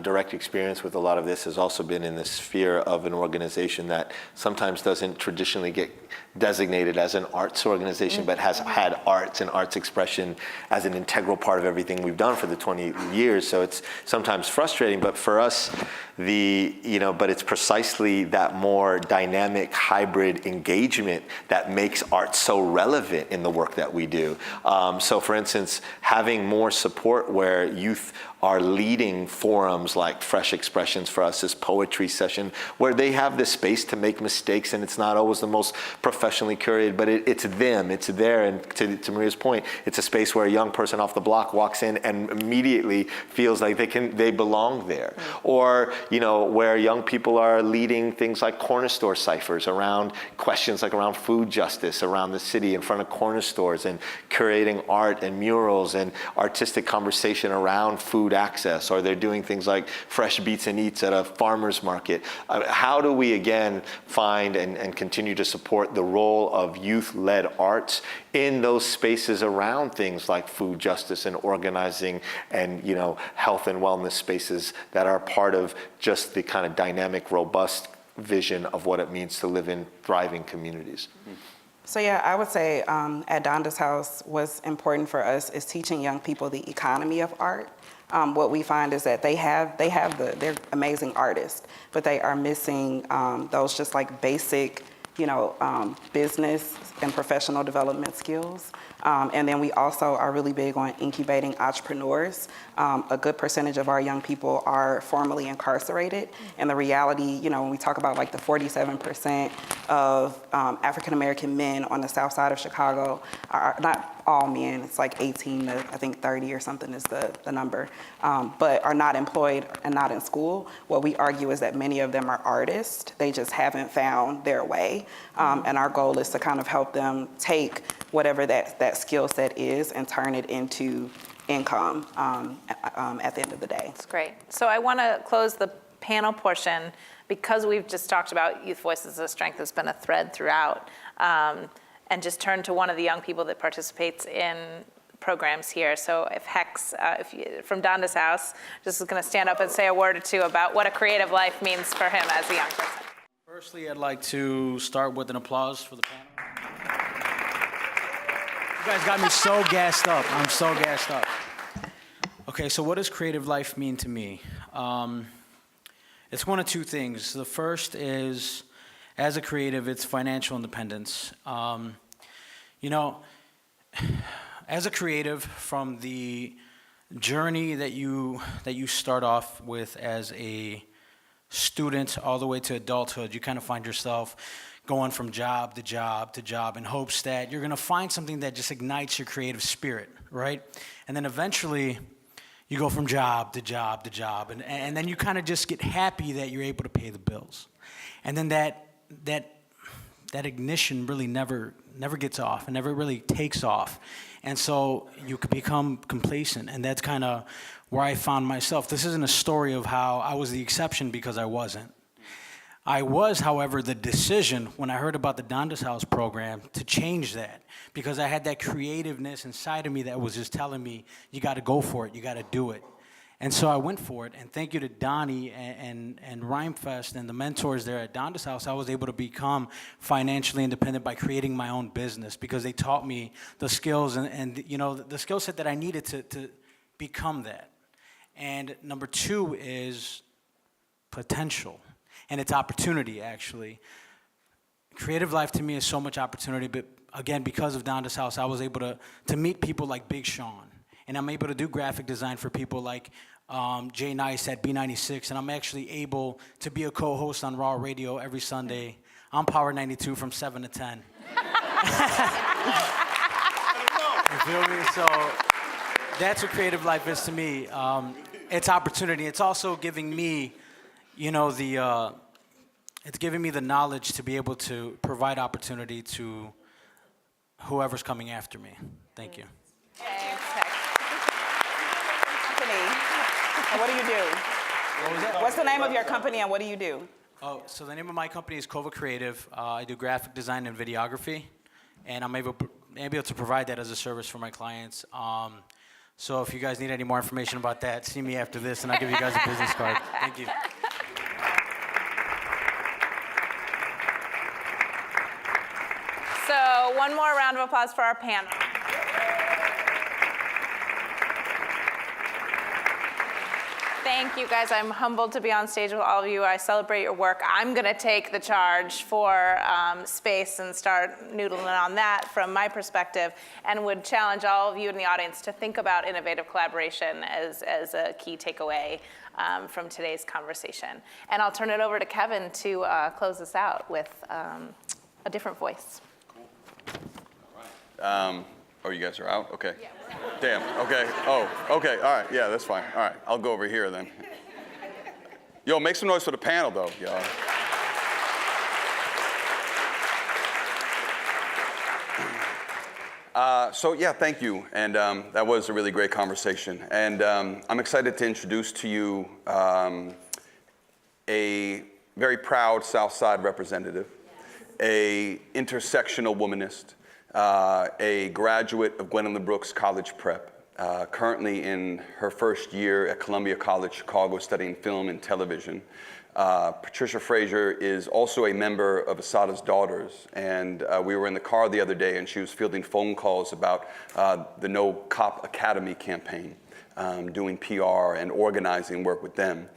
direct experience with a lot of this has also been in the sphere of an organization that sometimes doesn't traditionally get designated as an arts organization, but has had arts and arts expression as an integral part of everything we've done for the 20 years. So it's sometimes frustrating, but for us, but it's precisely that more dynamic hybrid engagement that makes art so relevant in the work that we do. So for instance, having more support where youth are leading forums like Fresh Expressions for us, this poetry session, where they have this space to make mistakes, and it's not always the most professionally curated, but it's them, it's there. And to Maria's point, it's a space where a young person off the block walks in and immediately feels like they belong there. Or, where young people are leading things like corner store ciphers around questions like around food justice around the city in front of corner stores, and curating art and murals and artistic conversation around food access. Or they're doing things like Fresh Beats and Eats at a farmer's market. How do we, again, find and continue to support the role of youth-led arts in those spaces around things like food justice and organizing and, health and wellness spaces that are part of just the kind of dynamic, robust vision of what it means to live in thriving communities? So yeah, I would say at Donda's House, what's important for us is teaching young people the economy of art. What we find is that they're amazing artists, but they are missing those just like basic, business and professional development skills. And then we also are really big on incubating entrepreneurs. A good percentage of our young people are formerly incarcerated. And the reality, when we talk about like the 47% of African American men on the south side of Chicago, are not all men, it's like 18 to I think 30 or something is the number, but are not employed and not in school. What we argue is that many of them are artists. They just haven't found their way. And our goal is to kind of help them take whatever that skill set is and turn it into income at the end of the day. That's great. So I want to close the panel portion because we've just talked about youth voices of strength has been a thread throughout, and just turn to one of the young people that participates in programs here. So if Hex, from Donda's House, just is going to stand up and say a word or two about what a creative life means for him as a young person. Firstly, I'd like to start with an applause for the panel. You guys got me so gassed up. I'm so gassed up. Okay, so what does creative life mean to me? It's one of two things. The first is, as a creative, it's financial independence. As a creative, from the journey that you start off with as a student all the way to adulthood, you kind of find yourself going from job to job to job in hopes that you're going to find something that just ignites your creative spirit, right? And then eventually you go from job to job to job, and then you kind of just get happy that you're able to pay the bills. And then that ignition really never gets off and never really takes off. And so you could become complacent, and that's kind of where I found myself. This isn't a story of how I was the exception because I wasn't. I was, however, the decision when I heard about the Donda's House program to change that, because I had that creativeness inside of me that was just telling me, you got to go for it, you got to do it. And so I went for it, and thank you to Donnie and Rhymefest and the mentors there at Donda's House, I was able to become financially independent by creating my own business, because they taught me the skills and the skill set that I needed to become that. And number two is potential, and it's opportunity, actually. Creative life to me is so much opportunity, but again, because of Donda's House, I was able to meet people like Big Sean. And I'm able to do graphic design for people like Jay Nice at B96. And I'm actually able to be a co-host on Raw Radio every Sunday on Power 92 from 7 to 10. You feel me? So that's what creative life is to me. It's opportunity. It's also giving me, it's giving me the knowledge to be able to provide opportunity to whoever's coming after me. Thank you. And what do you do? What's the name of your company and what do you do? Oh, so the name of my company is Kova Creative. I do graphic design and videography, and I'm able to provide that as a service for my clients. So if you guys need any more information about that, see me after this, and I'll give you guys a business card. Thank you. So one more round of applause for our panel. Thank you, guys. I'm humbled to be on stage with all of you. I celebrate your work. I'm going to take the charge for space and start noodling on that from my perspective, and would challenge all of you in the audience to think about innovative collaboration as a key takeaway from today's conversation. And I'll turn it over to Kevin to close us out with a different voice. Oh, you guys are out? Okay. Yeah. Damn, okay. Oh, okay, all right, yeah, that's fine. All right, I'll go over here then. Yo, make some noise for the panel, though, y'all. So yeah, thank you, and that was a really great conversation. And I'm excited to introduce to you a very proud South Side representative, a intersectional womanist, a graduate of Gwendolyn Brooks College Prep, currently in her first year at Columbia College Chicago studying film and television. Patricia Frazier is also a member of Assata's Daughters, and we were in the car the other day and she was fielding phone calls about the No Cop Academy campaign, doing PR and organizing work with them.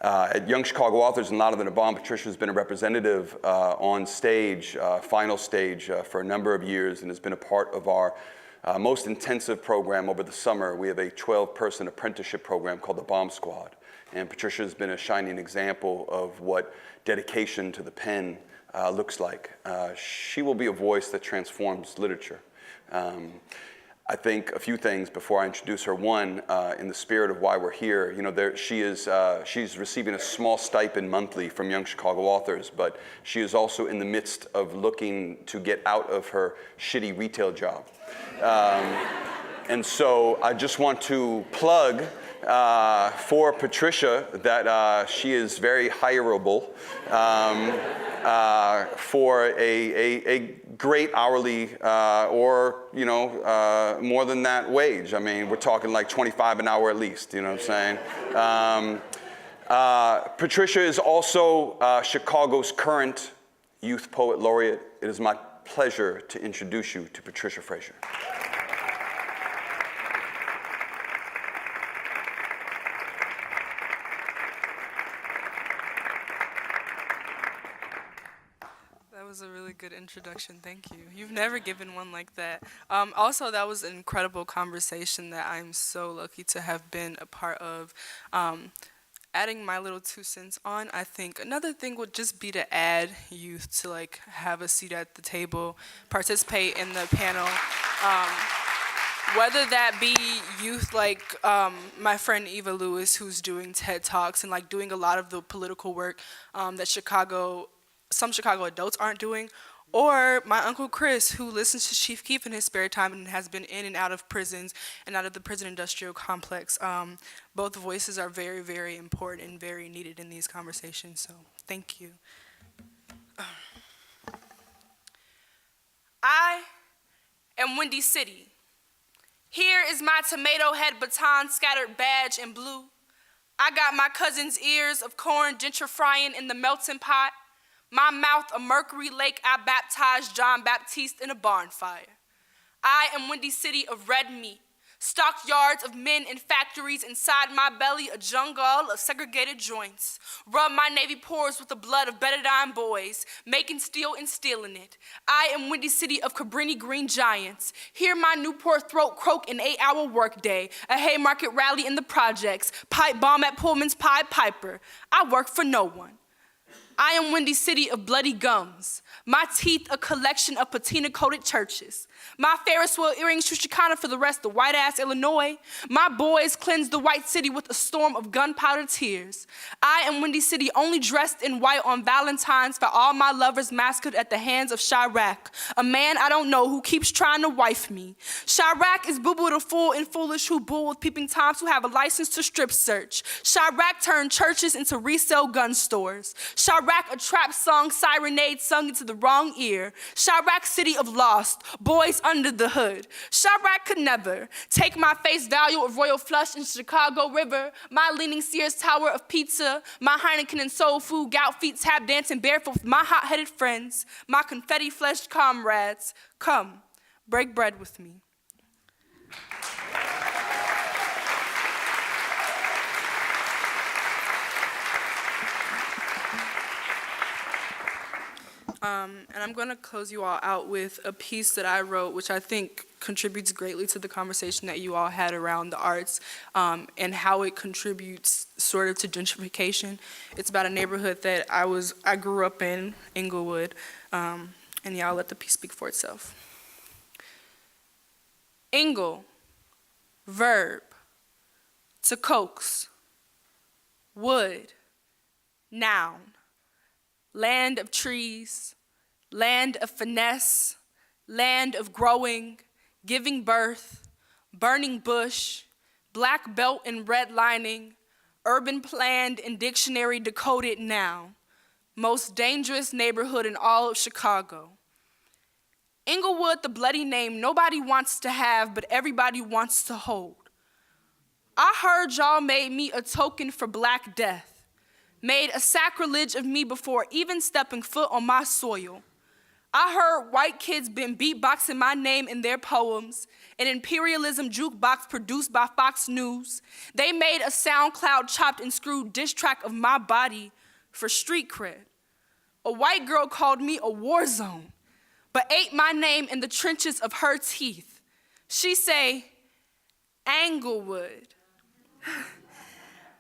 At Young Chicago Authors and Lotta the Nabon, Patricia's been a representative on stage, final stage, for a number of years, and has been a part of our most intensive program over the summer. We have a 12-person apprenticeship program called the Bomb Squad. And Patricia has been a shining example of what dedication to the pen looks like. She will be a voice that transforms literature. I think a few things before I introduce her. One, in the spirit of why we're here, you know, she's receiving a small stipend monthly from Young Chicago Authors, but she is also in the midst of looking to get out of her shitty retail job. And so I just want to plug for Patricia that she is very hireable for a great hourly or, you know, more than that wage. I mean, we're talking like 25 an hour at least, you know what I'm saying? Patricia is also Chicago's current Youth Poet Laureate. It is my pleasure to introduce you to Patricia Frazier. That was a really good introduction, thank you. You've never given one like that. Also, that was an incredible conversation that I'm so lucky to have been a part of. Adding my little 2 cents on, I think another thing would just be to add youth to like have a seat at the table, participate in the panel. Whether that be youth like my friend Eva Lewis, who's doing TED Talks and like doing a lot of the political work that some Chicago adults aren't doing, or my Uncle Chris, who listens to Chief Keef in his spare time and has been in and out of prisons and out of the prison industrial complex. Both voices are very, very important and very needed in these conversations, so thank you. I am Windy City. Here is my tomato head baton scattered badge in blue. I got my cousin's ears of corn gentrifying in the melting pot. My mouth a mercury lake, I baptized John Baptiste in a barn fire. I am Windy City of red meat, stockyards of men in factories, inside my belly a jungle of segregated joints. Rub my navy pores with the blood of betadine boys, making steel and stealing it. I am Windy City of Cabrini Green giants. Hear my Newport throat croak an 8-hour workday, a Haymarket rally in the projects, pipe bomb at Pullman's Pied Piper. I work for no one. I am Windy City of bloody gums. My teeth a collection of patina-coated churches. My Ferris wheel earrings Shoshikana for the rest of white-ass Illinois. My boys cleanse the white city with a storm of gunpowder tears. I am Windy City only dressed in white on Valentine's for all my lovers massacred at the hands of Chirac, a man I don't know who keeps trying to wife me. Chirac is Boo Boo the fool and foolish who bull with peeping toms who have a license to strip search. Chirac turned churches into resale gun stores. Chirac a trap song sirenade sung into the wrong ear. Chirac city of lost, boys under the hood. Chirac could never take my face value of Royal Flush in Chicago River, my leaning Sears Tower of pizza, my Heineken and soul food, gout feet tap dancing barefoot with my hot-headed friends, my confetti-fleshed comrades. Come, break bread with me. And I'm going to close you all out with a piece that I wrote, which I think contributes greatly to the conversation that you all had around the arts and how it contributes sort of to gentrification. It's about a neighborhood that I grew up in, Inglewood, and yeah, I'll let the piece speak for itself. Ingle, verb, to coax, wood, noun, land of trees, land of finesse, land of growing, giving birth, burning bush, black belt and redlining, urban planned and dictionary decoded now, most dangerous neighborhood in all of Chicago. Inglewood, the bloody name nobody wants to have, but everybody wants to hold. I heard y'all made me a token for Black death, made a sacrilege of me before even stepping foot on my soil. I heard white kids been beatboxing my name in their poems, an imperialism jukebox produced by Fox News. They made a SoundCloud chopped and screwed diss track of my body for street cred. A white girl called me a war zone, but ate my name in the trenches of her teeth. She say, Anglewood.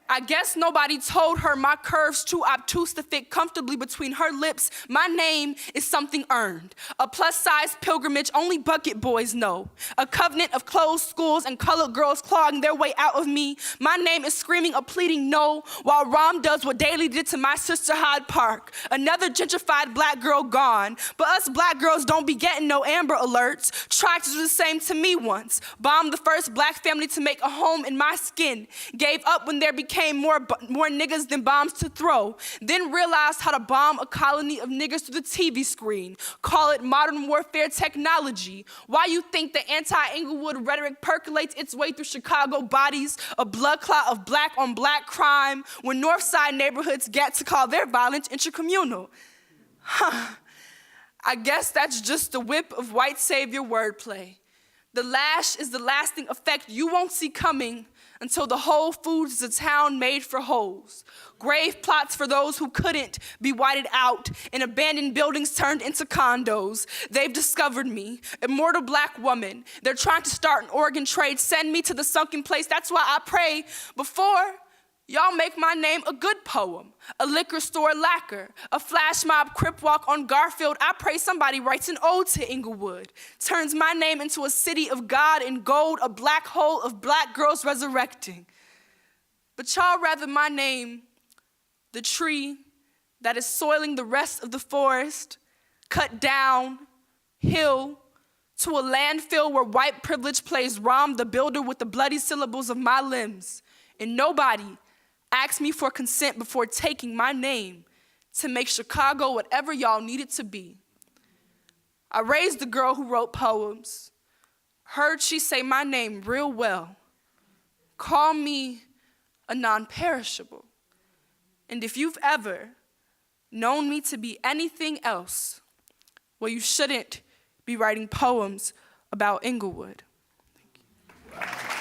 I guess nobody told her my curves too obtuse to fit comfortably between her lips. My name is something earned. A plus-size pilgrimage only bucket boys know. A covenant of closed schools and colored girls clawing their way out of me. My name is screaming a pleading no, while Rom does what Daley did to my sister Hyde Park. Another gentrified black girl gone. But us black girls don't be getting no Amber Alerts. Tried to do the same to me once. Bombed the first black family to make a home in my skin. Gave up when there became more niggas than bombs to throw. Then realized how to bomb a colony of niggas through the TV screen. Call it modern warfare technology. Why you think the anti-Inglewood rhetoric percolates its way through Chicago bodies, a blood clot of black on black crime, when North Side neighborhoods get to call their violence intercommunal? I guess that's just the whip of white savior wordplay. The lash is the lasting effect you won't see coming until the Whole Foods is a town made for hoes. Grave plots for those who couldn't be whited out and abandoned buildings turned into condos. They've discovered me, immortal black woman. They're trying to start an organ trade, send me to the sunken place. That's why I pray before y'all make my name a good poem, a liquor store lacquer, a flash mob crip walk on Garfield. I pray somebody writes an ode to Inglewood, turns my name into a city of God and gold, a black hole of black girls resurrecting. But y'all rather my name, the tree that is soiling the rest of the forest, cut down, hill, to a landfill where white privilege plays Rom the builder with the bloody syllables of my limbs. And nobody asked me for consent before taking my name to make Chicago whatever y'all need it to be. I raised the girl who wrote poems. Heard she say my name real well. Call me a non-perishable. And if you've ever known me to be anything else, well, you shouldn't be writing poems about Inglewood. Thank you.